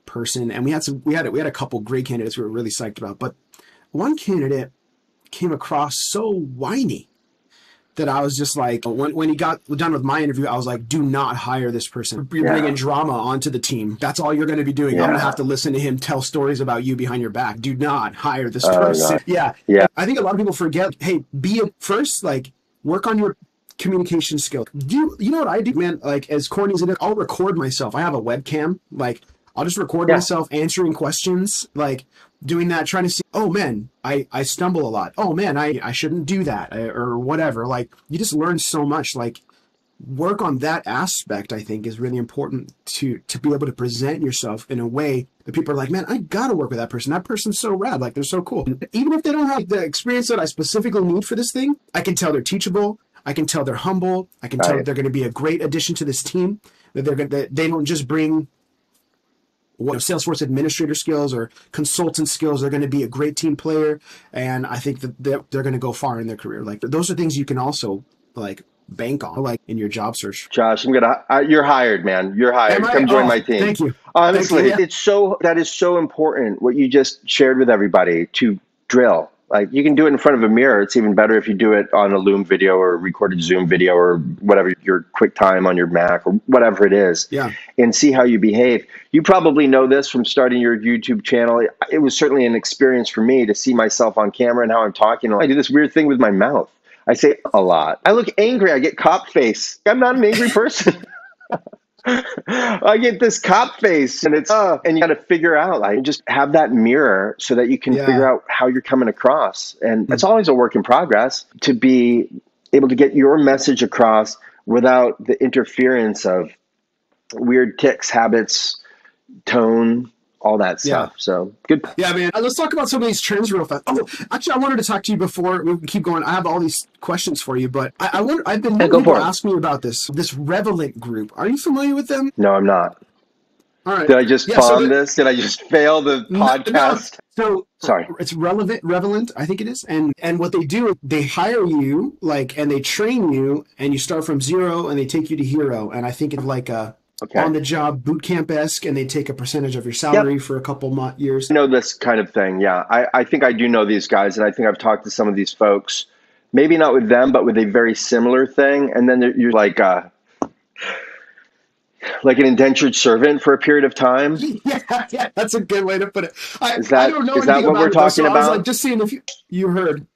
A: person, and we had a couple great candidates we were really psyched about. But one candidate came across so whiny that I was just like, when he got done with my interview, I was like, do not hire this person. You're bringing drama onto the team. That's all you're going to be doing. I'm going to have to listen to him tell stories about you behind your back. Do not hire this person. Yeah. I think a lot of people forget, hey, first, like, work on your communication skill. You know what I do, man? Like, as corny as it is, I'll record myself. I have a webcam. Like, I'll just record myself answering questions, like doing that, trying to see, oh man, I stumble a lot. Oh man, I shouldn't do that or whatever. Like, you just learn so much. Like, work on that aspect, I think, is really important to be able to present yourself in a way that people are like, man, I gotta work with that person. That person's so rad. Like, they're so cool. And even if they don't have the experience that I specifically need for this thing, I can tell they're teachable. I can tell they're humble. I can tell that they're going to be a great addition to this team. That they don't just bring Salesforce administrator skills or consultant skills. They're going to be a great team player, and I think that they're going to go far in their career. Like, those are things you can also like bank on, like in your job search.
B: Josh, you're hired, man. You're hired. Come join my team.
A: Thank you.
B: Honestly,
A: thank you.
B: That is so important what you just shared with everybody to drill. Like, you can do it in front of a mirror. It's even better if you do it on a Loom video or a recorded Zoom video or whatever, your QuickTime on your Mac or whatever it is.
A: Yeah.
B: And see how you behave. You probably know this from starting your YouTube channel. It was certainly an experience for me to see myself on camera and how I'm talking. I do this weird thing with my mouth. I say a lot. I look angry. I get cop face. I'm not an angry person. I get this cop face, and and you got to figure out, like, just have that mirror so that you can figure out how you're coming across. And it's always a work in progress to be able to get your message across without the interference of weird tics, habits, tone, all that stuff. So good.
A: Yeah, man. Let's talk about some of these trends real fast. Oh, actually, I wanted to talk to you before we keep going. I have all these questions for you, but I've been having people ask me about this Revelant group. Are you familiar with them?
B: No, I'm not.
A: All right.
B: Did I just bomb this? Did I just fail the podcast?
A: So
B: sorry.
A: It's Revelant, I think it is. And what they do, they hire you, like, and they train you, and you start from zero, and they take you to hero. And I think it's like a on-the-job boot camp-esque, and they take a percentage of your salary for a couple years.
B: I know this kind of thing, yeah. I think I do know these guys, and I think I've talked to some of these folks, maybe not with them, but with a very similar thing. And then you're like an indentured servant for a period of time.
A: Yeah, that's a good way to put it. I don't know
B: is that what we're talking about?
A: I was like, just seeing if you heard.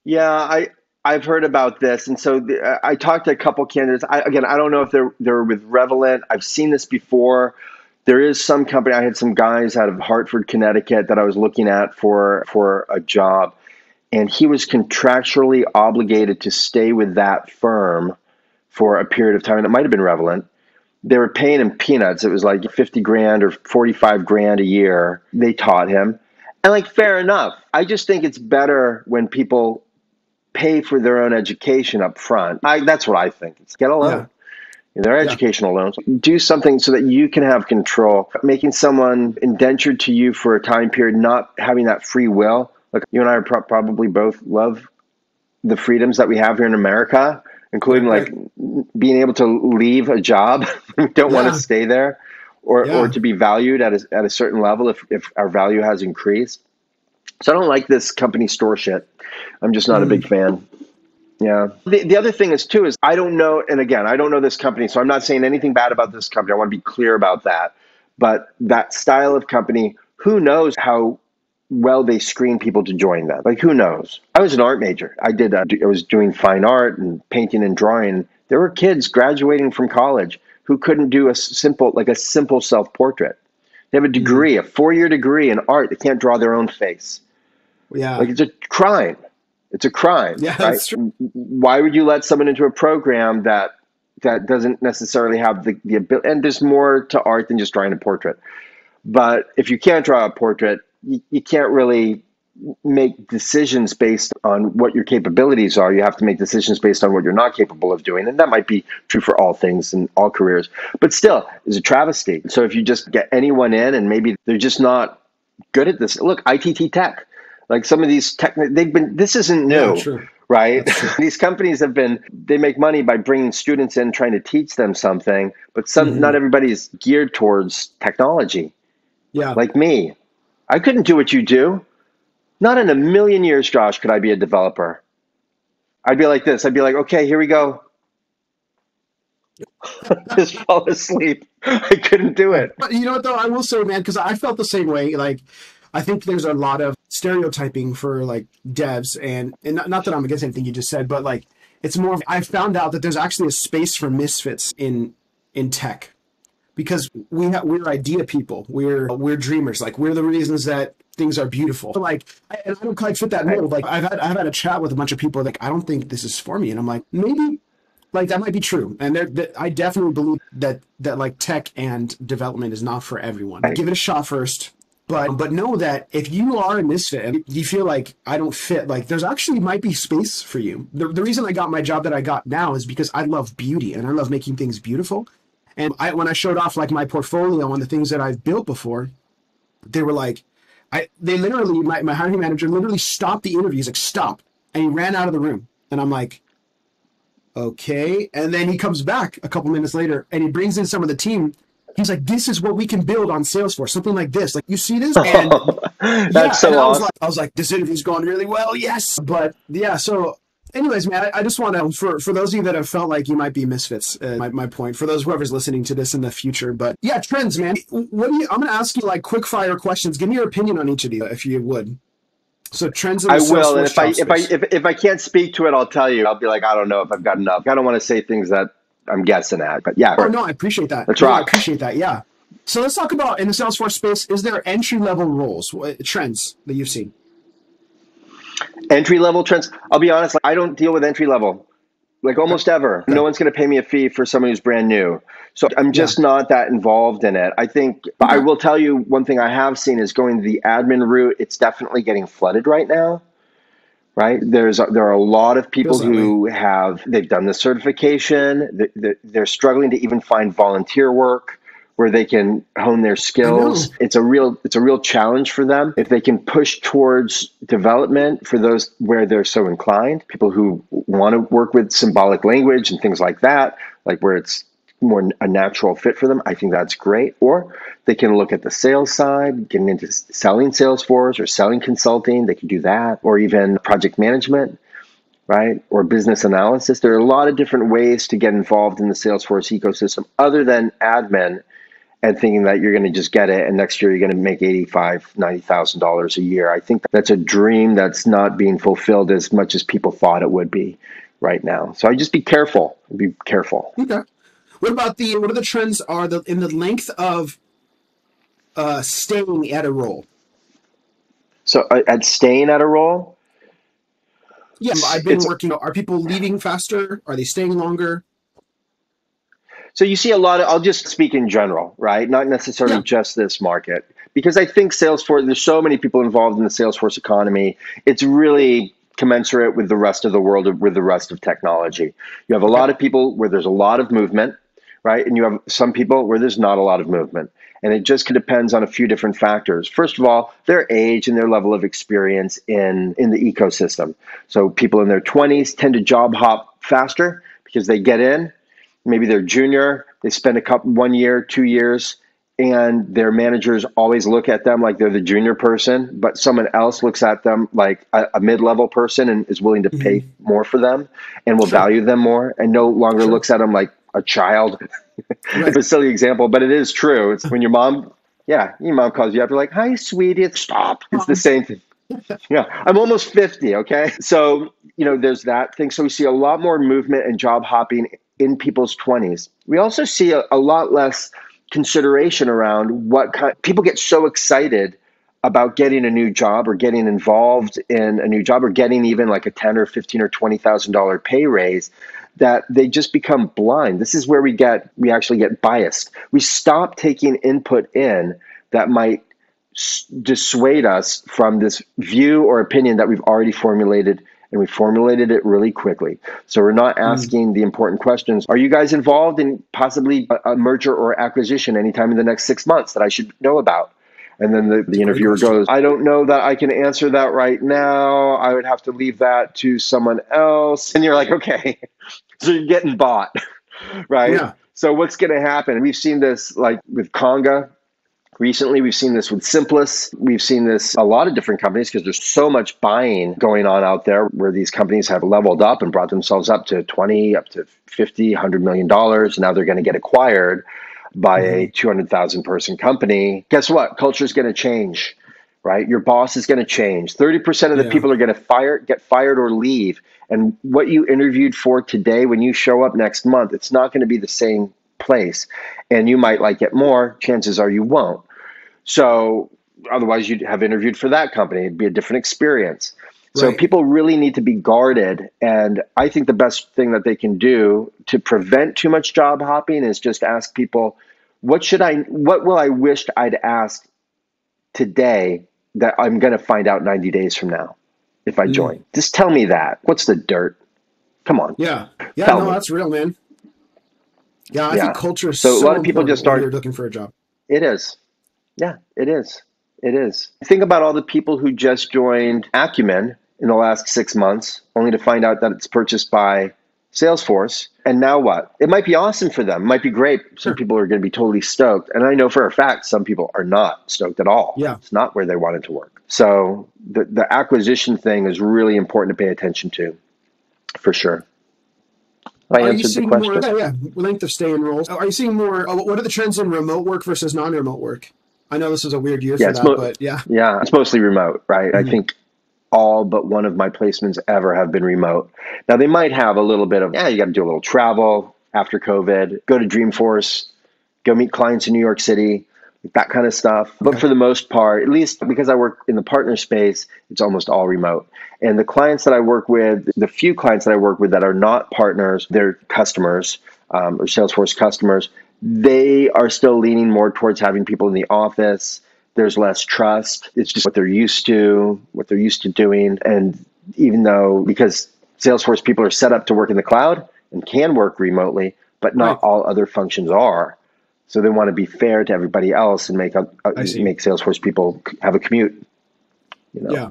B: Yeah, I've heard about this, and so I talked to a couple candidates. I don't know if they're with Revelant. I've seen this before. There is some company. I had some guys out of Hartford, Connecticut, that I was looking at for a job, and he was contractually obligated to stay with that firm for a period of time, and it might have been Revelant. They were paying him peanuts. It was like $50,000 or $45,000 a year. They taught him, and like, fair enough. I just think it's better when people pay for their own education up front. That's what I think. It's get a loan. They're educational loans. Do something so that you can have control. Making someone indentured to you for a time period, not having that free will. Like, you and I are probably both love the freedoms that we have here in America, including like being able to leave a job. We don't want to stay there, or to be valued at a certain level if our value has increased. So I don't like this company store shit. I'm just not a big fan. Yeah. The other thing is I don't know, and again, I don't know this company, so I'm not saying anything bad about this company. I want to be clear about that. But that style of company, who knows how well they screen people to join them? Like, who knows? I was an art major. I was doing fine art and painting and drawing. There were kids graduating from college who couldn't do a simple self-portrait. They have a degree, a 4-year degree in art. They can't draw their own face.
A: Yeah.
B: Like, it's a crime. It's a crime.
A: Yeah,
B: right?
A: that's true.
B: Why would you let someone into a program that doesn't necessarily have the ability? And there's more to art than just drawing a portrait. But if you can't draw a portrait, you can't really make decisions based on what your capabilities are. You have to make decisions based on what you're not capable of doing. And that might be true for all things and all careers. But still, it's a travesty. So if you just get anyone in and maybe they're just not good at this. Look, ITT Tech. Like, some of these this isn't new, right? These companies they make money by bringing students in, trying to teach them something, but not everybody's geared towards technology.
A: Yeah.
B: Like me, I couldn't do what you do. Not in a million years, Josh, could I be a developer. I'd be like this. I'd be like, okay, here we go. Just fall asleep. I couldn't do it.
A: But you know what, though? I will say, man, because I felt the same way. Like, I think there's a lot of stereotyping for like devs, and not that I'm against anything you just said, but like, it's more. I found out that there's actually a space for misfits in tech, because we're idea people. We're dreamers. Like, we're the reasons that things are beautiful. Like, and I don't quite fit that mold. Like, I've had a chat with a bunch of people like, I don't think this is for me, and I'm like, maybe. Like, that might be true, and I definitely believe that like tech and development is not for everyone. Give it a shot first. But know that if you are a misfit and you feel like I don't fit, like, there's actually might be space for you. The reason I got my job that I got now is because I love beauty and I love making things beautiful. And when I showed off like my portfolio on the things that I've built before, they were like, they literally, my hiring manager literally stopped the interview. He's like, stop. And he ran out of the room. And I'm like, okay. And then he comes back a couple minutes later and he brings in some of the team. He's like, this is what we can build on Salesforce, something like this. Like, you see this? And
B: that's so awesome.
A: I was like, this interview's going really well. Yes. But yeah, so anyways, man, I just want to, for those of you that have felt like you might be misfits, my point, for whoever's listening to this in the future. But yeah, trends, man. I'm going to ask you like quick fire questions. Give me your opinion on each of these, if you would. So trends in the Salesforce
B: will. And
A: if
B: I can't speak to it, I'll tell you. I'll be like, I don't know if I've got enough. I don't want to say things that I'm guessing at, but yeah.
A: Oh, no, I appreciate that.
B: Let's rock.
A: I appreciate that. Yeah. So let's talk about, in the Salesforce space, is there entry-level roles, trends that you've seen?
B: Entry-level trends? I'll be honest, I don't deal with entry-level, like, almost ever. No one's going to pay me a fee for someone who's brand new. So I'm just not that involved in it. I think, I will tell you one thing I have seen is going the admin route. It's definitely getting flooded right now. Right. There are a lot of people who they've done the certification. They're struggling to even find volunteer work where they can hone their skills. It's a real challenge for them. If they can push towards development for those where they're so inclined, people who want to work with symbolic language and things like that, like where it's more a natural fit for them, I think that's great. Or they can look at the sales side, getting into selling Salesforce or selling consulting. They can do that, or even project management, right? Or business analysis. There are a lot of different ways to get involved in the Salesforce ecosystem other than admin and thinking that you're going to just get it and next year you're going to make $85,000, $90,000 a year. I think that's a dream that's not being fulfilled as much as people thought it would be right now. So I just be careful. Be careful.
A: Okay. What are the trends in the length of staying at a role?
B: So at staying at a role?
A: Yeah, I've been working. Are people leaving faster? Are they staying longer?
B: So you see a lot of, I'll just speak in general, right? Not necessarily just this market, because I think Salesforce, there's so many people involved in the Salesforce economy. It's really commensurate with the rest of the world, with the rest of technology. You have a lot of people where there's a lot of movement, right? And you have some people where there's not a lot of movement. And it just depends on a few different factors. First of all, their age and their level of experience in the ecosystem. So people in their 20s tend to job hop faster because they get in, maybe they're junior, they spend 1 year, 2 years, and their managers always look at them like they're the junior person, but someone else looks at them like a mid-level person and is willing to pay more for them and will value them more, and no longer looks at them like a child.
A: Right.
B: It's a silly example, but it is true. It's when your mom calls you up, you're like, hi, sweetie, stop. It's the same thing. Yeah, I'm almost 50, okay? So, there's that thing. So we see a lot more movement and job hopping in people's 20s. We also see a lot less consideration around people get so excited about getting a new job or getting involved in a new job or getting even like a 10 or 15 or $20,000 pay raise that they just become blind. This is where we actually get biased. We stop taking input in that might dissuade us from this view or opinion that we've already formulated, and we formulated it really quickly. So we're not asking the important questions. Are you guys involved in possibly a merger or acquisition anytime in the next 6 months that I should know about? And then the interviewer goes, I don't know that I can answer that right now. I would have to leave that to someone else. And you're like, okay, so you're getting bought, right?
A: Yeah.
B: So what's going to happen? We've seen this like with Conga. Recently, we've seen this with Simplus. We've seen this a lot of different companies because there's so much buying going on out there where these companies have leveled up and brought themselves up to 20, up to 50, $100 million. Now they're going to get acquired by a 200,000 person company. Guess what? Culture is going to change, right? Your boss is going to change. 30% of the people are going to get fired or leave. And what you interviewed for today, when you show up next month, it's not going to be the same place. And you might like it more. Chances are you won't. So otherwise you'd have interviewed for that company. It'd be a different experience. So people really need to be guarded. And I think the best thing that they can do to prevent too much job hopping is just ask people, what will I wish I'd asked today that I'm going to find out 90 days from now if I join? Just tell me that. What's the dirt? Come on.
A: Yeah. Yeah,
B: tell
A: no,
B: me.
A: that's real, man. Yeah, I think culture is so
B: a lot of people just
A: when you're looking for a job.
B: It is. Yeah, it is. It is. Think about all the people who just joined Acumen in the last 6 months, only to find out that it's purchased by Salesforce. And now what? It might be awesome for them. It might be great. Some people are going to be totally stoked. And I know for a fact some people are not stoked at all.
A: Yeah.
B: It's not where they wanted to work. So the acquisition thing is really important to pay attention to, for sure. I answered the question.
A: Length of stay in roles. Are you seeing more? What are the trends in remote work versus non-remote work? I know this was a weird year for that, but yeah.
B: Yeah, it's mostly remote, right? I think all but one of my placements ever have been remote. Now, they might have a little bit of, you got to do a little travel after COVID, go to Dreamforce, go meet clients in New York City, that kind of stuff. But for the most part, at least because I work in the partner space, it's almost all remote. And the clients that I work with, the few clients that I work with that are not partners, they're customers or Salesforce customers, they are still leaning more towards having people in the office. There's less trust. It's just what they're used to doing. And even though, because Salesforce people are set up to work in the cloud and can work remotely, but not all other functions are. So they want to be fair to everybody else and make Salesforce people have a commute.
A: Yeah.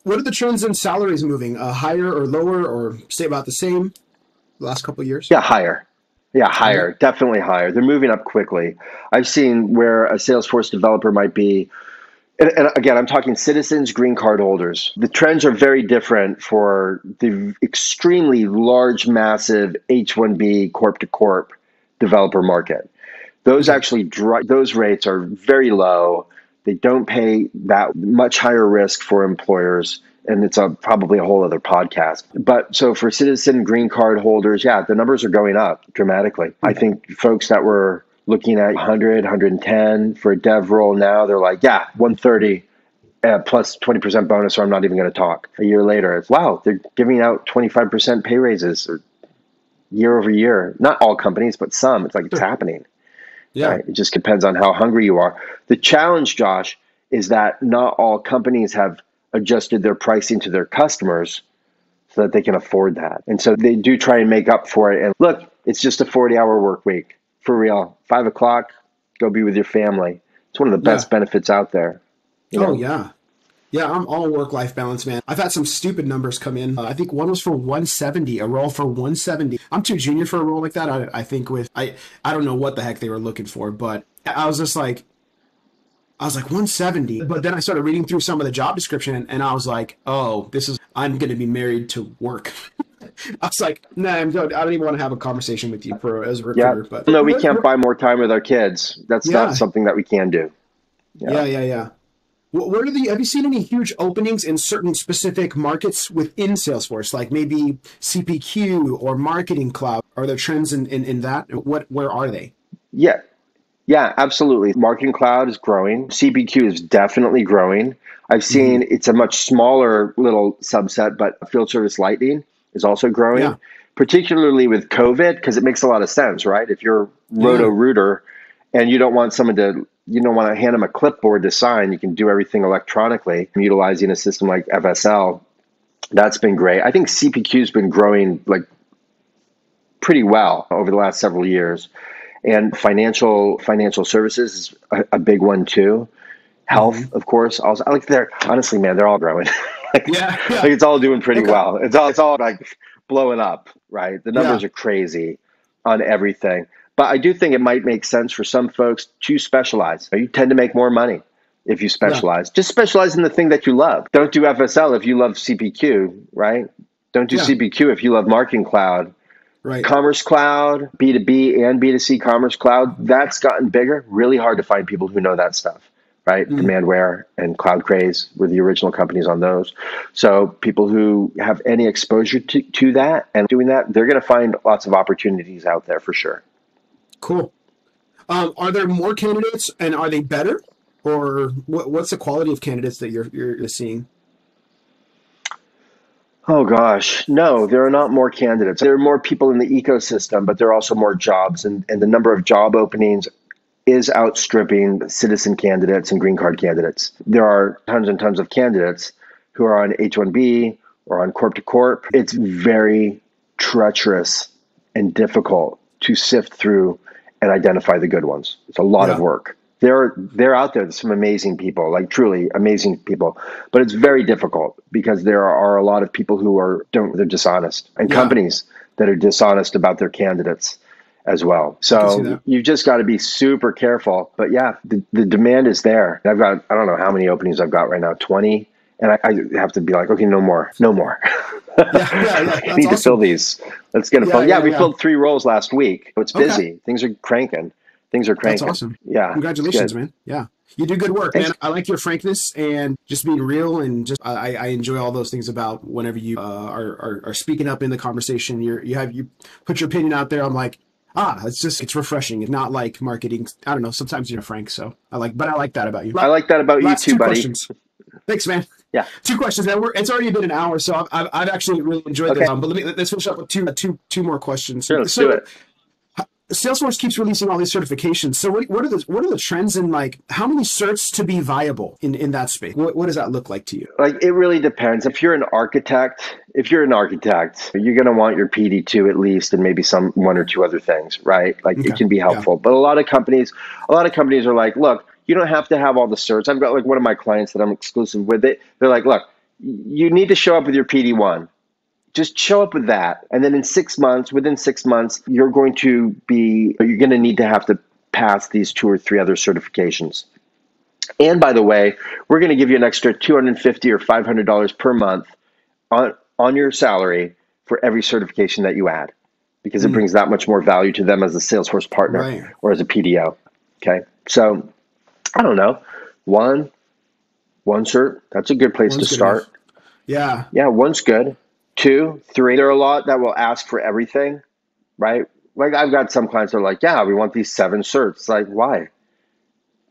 A: What are the trends in salaries moving? Higher or lower or stay about the same the last couple of years?
B: Yeah, higher. Yeah, higher. Definitely higher. They're moving up quickly. I've seen where a Salesforce developer might be, and again, I'm talking citizens, green card holders. The trends are very different for the extremely large, massive H-1B corp to corp developer market. Those those rates are very low. They don't pay that much higher risk for employers. And it's probably a whole other podcast. But so for citizen green card holders, the numbers are going up dramatically. I think folks that were looking at 100, 110 for a dev role now, they're like, 130 plus 20% bonus, or I'm not even going to talk. A year later, it's, wow, they're giving out 25% pay raises year over year. Not all companies, but some. It's like it's happening.
A: Yeah.
B: Right? It just depends on how hungry you are. The challenge, Josh, is that not all companies have adjusted their pricing to their customers so that they can afford that. And so they do try and make up for it. And look, it's just a 40-hour work week. For real. 5 o'clock, go be with your family. It's one of the best benefits out there.
A: Yeah. Yeah, I'm all work-life balance, man. I've had some stupid numbers come in. I think one was for 170, a role for 170. I'm too junior for a role like that. I think I don't know what the heck they were looking for, but I was like 170. But then I started reading through some of the job description and I was like, oh, I'm going to be married to work. I was like, nah, I don't even want to have a conversation with you as a
B: Yeah.
A: recruiter. But
B: No, we can't buy more time with our kids. That's not
A: yeah,
B: something that we can do. Yeah.
A: yeah. What are have you seen any huge openings in certain specific markets within Salesforce, like maybe CPQ or Marketing Cloud? Are there trends in that? Where are they?
B: Yeah. Yeah, absolutely. Marketing Cloud is growing. CPQ is definitely growing. I've
A: Hmm.
B: seen it's a much smaller little subset, but Field Service Lightning is also growing,
A: Yeah,
B: particularly with COVID, because it makes a lot of sense, right? If you're Roto
A: yeah.
B: Rooter and you don't want to hand them a clipboard to sign, you can do everything electronically utilizing a system like FSL. That's been great. I think CPQ's been growing like pretty well over the last several years. And financial services is a big one too.
A: Hmm.
B: Health, of course. Also, I like they're honestly, man, they're all growing. like,
A: Yeah, yeah.
B: like it's all doing pretty
A: Okay.
B: well. It's all like blowing up, right? The
A: Yeah,
B: numbers are crazy on everything. But I do think it might make sense for some folks to specialize. You tend to make more money if you
A: yeah.
B: specialize. Just specialize in the thing that you love. Don't do FSL if you love CPQ, right? Don't do
A: Yeah,
B: CPQ if you love Marketing Cloud.
A: right.
B: Commerce Cloud, B2B and B2C Commerce Cloud, that's gotten bigger. Really hard to find people who know that stuff, right?
A: Mm.
B: Demandware and Cloud Craze were the original companies on those. So people who have any exposure to that and doing that, they're going to find lots of opportunities out there for sure.
A: Cool. Are there more candidates, and are they better, or what's the quality of candidates that you're seeing?
B: Oh gosh, no, there are not more candidates. There are more people in the ecosystem, but there are also more jobs, and the number of job openings is outstripping citizen candidates and green card candidates. There are tons and tons of candidates who are on H-1B or on corp to corp. It's very treacherous and difficult to sift through and identify the good ones. It's a lot of
A: Yeah,
B: work. They're out there. There's some amazing people, like truly amazing people, but it's very difficult because there are a lot of people who they're dishonest, and
A: yeah.
B: companies that are dishonest about their candidates as well.
A: I can see
B: So
A: that.
B: you've just got to be super careful. But yeah, the demand is there. I've got, I don't know how many openings I've got right now, 20. And I have to be like, okay, no more, no more.
A: Yeah, yeah, yeah.
B: I
A: That's
B: need to fill
A: awesome.
B: these. Let's get a
A: Yeah,
B: phone. Yeah,
A: yeah,
B: we
A: yeah.
B: filled 3 roles last week. It's
A: Okay.
B: busy. Things are cranking. Things are
A: That's
B: cranking.
A: awesome.
B: Yeah, it's
A: Congratulations,
B: good.
A: man. Yeah. You do good work, man.
B: Thanks.
A: I like your frankness and just being real, and just I enjoy all those things about whenever you are speaking up in the conversation. You put your opinion out there. I'm like, it's refreshing. It's not like marketing. I don't know. Sometimes you're frank, so but I like that about you.
B: I like that about you
A: Last
B: too,
A: two
B: buddy.
A: questions. Thanks, man.
B: Yeah.
A: Two questions. Now it's already been an hour, so I've actually really enjoyed this.
B: Okay.
A: But let's finish up with two more questions.
B: Sure. Let's do
A: So
B: it.
A: Salesforce keeps releasing all these certifications. So what are the trends in, like, how many certs to be viable in that space? What does that look like to you?
B: Like it really depends. If you're an architect, you're going to want your PD2 at least, and maybe some one or two other things, right? Like it
A: Okay.
B: can be
A: Yeah.
B: helpful. But a lot of companies are like, look, you don't have to have all the certs. I've got like one of my clients that I'm exclusive with. They're like, look, you need to show up with your PD1. Just show up with that, and then within 6 months, you're going to need to have to pass these 2 or 3 other certifications. And by the way, we're going to give you an extra $250 or $500 per month on your salary for every certification that you add, because it
A: Mm,
B: brings that much more value to them as a Salesforce partner
A: right.
B: or as a PDO. Okay, so I don't know, one cert, that's a good place to
A: One's good enough.
B: start.
A: Yeah.
B: Yeah, one's good. 2, 3. There are a lot that will ask for everything, right? Like I've got some clients that are like, yeah, we want these 7 certs. Like, why?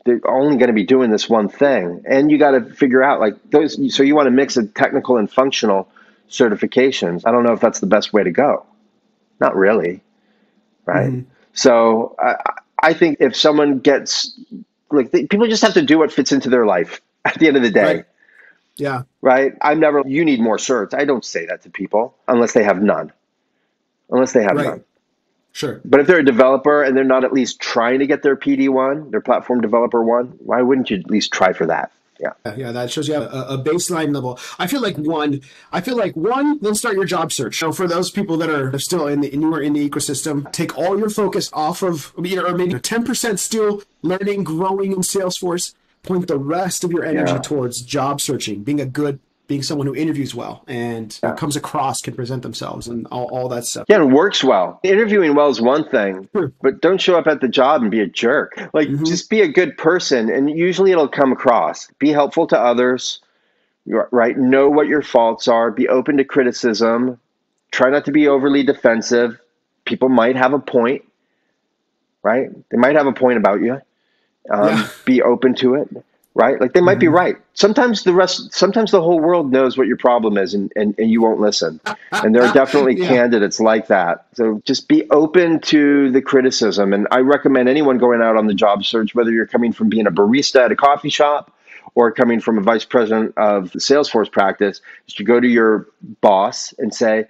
B: They're only going to be doing this one thing. And you got to figure out like those. So you want to mix of technical and functional certifications. I don't know if that's the best way to go. Not really, right?
A: Hmm.
B: So I think if someone gets people just have to do what fits into their life at the end of the
A: Right.
B: day,
A: Yeah.
B: right? You need more certs. I don't say that to people unless they have none. Unless they have
A: Right.
B: none.
A: Sure.
B: But if they're a developer and they're not at least trying to get their PD1, their platform developer one, why wouldn't you at least try for that? Yeah.
A: Yeah, that shows you have a baseline level. I feel like one, then start your job search. So for those people that are still newer in the ecosystem, take all your focus off of, or maybe 10% still learning, growing in Salesforce. Point the rest of your energy
B: Yeah.
A: towards job searching, being a good being someone who interviews well and
B: Yeah.
A: comes across, can present themselves, and all that stuff.
B: Yeah, and works well. Interviewing well is one thing,
A: Sure.
B: but don't show up at the job and be a jerk. Like, just be a good person, and usually it'll come across. Be helpful to others, right? Know what your faults are. Be open to criticism. Try not to be overly defensive. People might have a point, right? They might have a point about you.
A: Yeah.
B: Be open to it, right? Like, they might be right. Sometimes the whole world knows what your problem is, and you won't listen. And there are definitely
A: Yeah.
B: candidates like that. So just be open to the criticism. And I recommend anyone going out on the job search, whether you're coming from being a barista at a coffee shop or coming from a vice president of the Salesforce practice, is to go to your boss and say,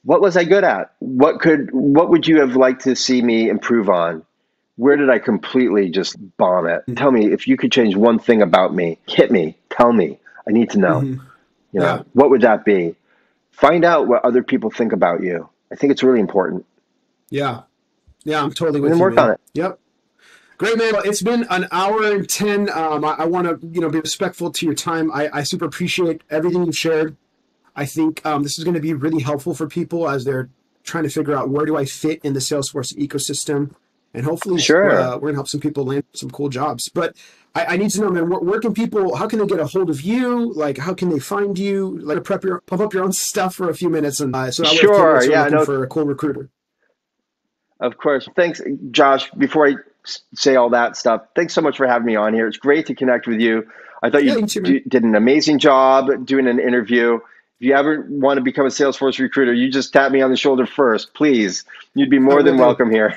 B: what was I good at? What would you have liked to see me improve on? Where did I completely just bomb it? Tell me, if you could change one thing about me, hit me, tell me. I need to know.
A: Yeah.
B: What would that be? Find out what other people think about you. I think it's really important.
A: Yeah. Yeah, I'm totally
B: And
A: with
B: then
A: you,
B: work
A: man.
B: on it.
A: Yep. Great, man. It's been an hour and 10. I want to, be respectful to your time. I super appreciate everything you've shared. I think this is going to be really helpful for people as they're trying to figure out, where do I fit in the Salesforce ecosystem? And hopefully
B: Sure.
A: we're going to help some people land some cool jobs. But I need to know, man, where can people, how can they get a hold of you? Like, how can they find you? Like, pump up your own stuff for a few minutes. And so that way if
B: Sure.
A: candidates are
B: Yeah,
A: looking
B: no,
A: for a cool recruiter.
B: of course. Thanks, Josh. Before I say all that stuff, thanks so much for having me on here. It's great to connect with you. I thought
A: Yeah,
B: you
A: you too, man.
B: did an amazing job doing an interview. If you ever want to become a Salesforce recruiter, you just tap me on the shoulder first, please. You'd be more than welcome here.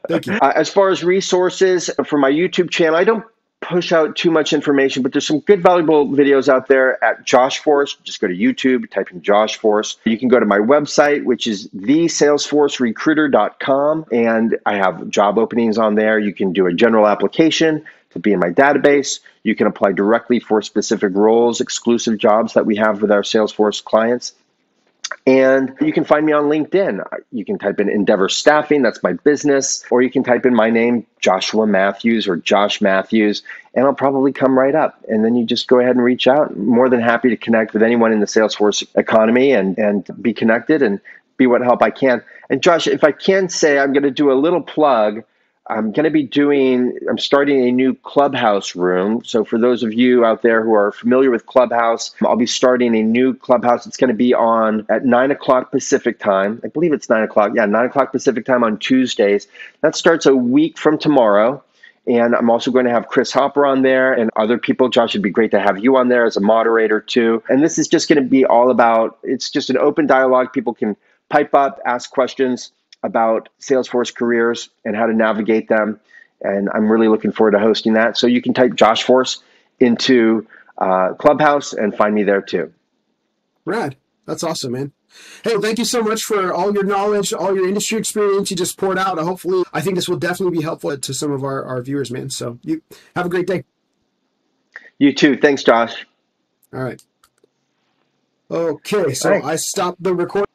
A: Thank you.
B: As far as resources for my YouTube channel, I don't push out too much information, but there's some good valuable videos out there at Josh Force. Just go to YouTube, type in Josh Force. You can go to my website, which is thesalesforcerecruiter.com, and I have job openings on there. You can do a general application to be in my database. You can apply directly for specific roles, exclusive jobs that we have with our Salesforce clients. And you can find me on LinkedIn. You can type in Endeavor Staffing, that's my business, or you can type in my name, Joshua Matthews or Josh Matthews, and I'll probably come right up. And then you just go ahead and reach out. I'm more than happy to connect with anyone in the Salesforce economy and be connected and be what help I can. And Josh, if I can say, I'm going to do a little plug. I'm starting a new Clubhouse room. So for those of you out there who are familiar with Clubhouse, I'll be starting a new Clubhouse. It's going to be on at 9 o'clock Pacific time. I believe it's 9 o'clock. Yeah, 9 o'clock Pacific time on Tuesdays. That starts a week from tomorrow. And I'm also going to have Chris Hopper on there and other people. Josh, it'd be great to have you on there as a moderator too. And this is just going to be all about, it's just an open dialogue. People can pipe up, ask questions about Salesforce careers and how to navigate them. And I'm really looking forward to hosting that. So you can type Josh Force into Clubhouse and find me there too.
A: Rad. That's awesome, man. Hey, thank you so much for all your knowledge, all your industry experience you just poured out. Hopefully, I think this will definitely be helpful to some of our viewers, man. So you have a great day.
B: You too. Thanks, Josh.
A: All right. Okay, so I stopped the recording.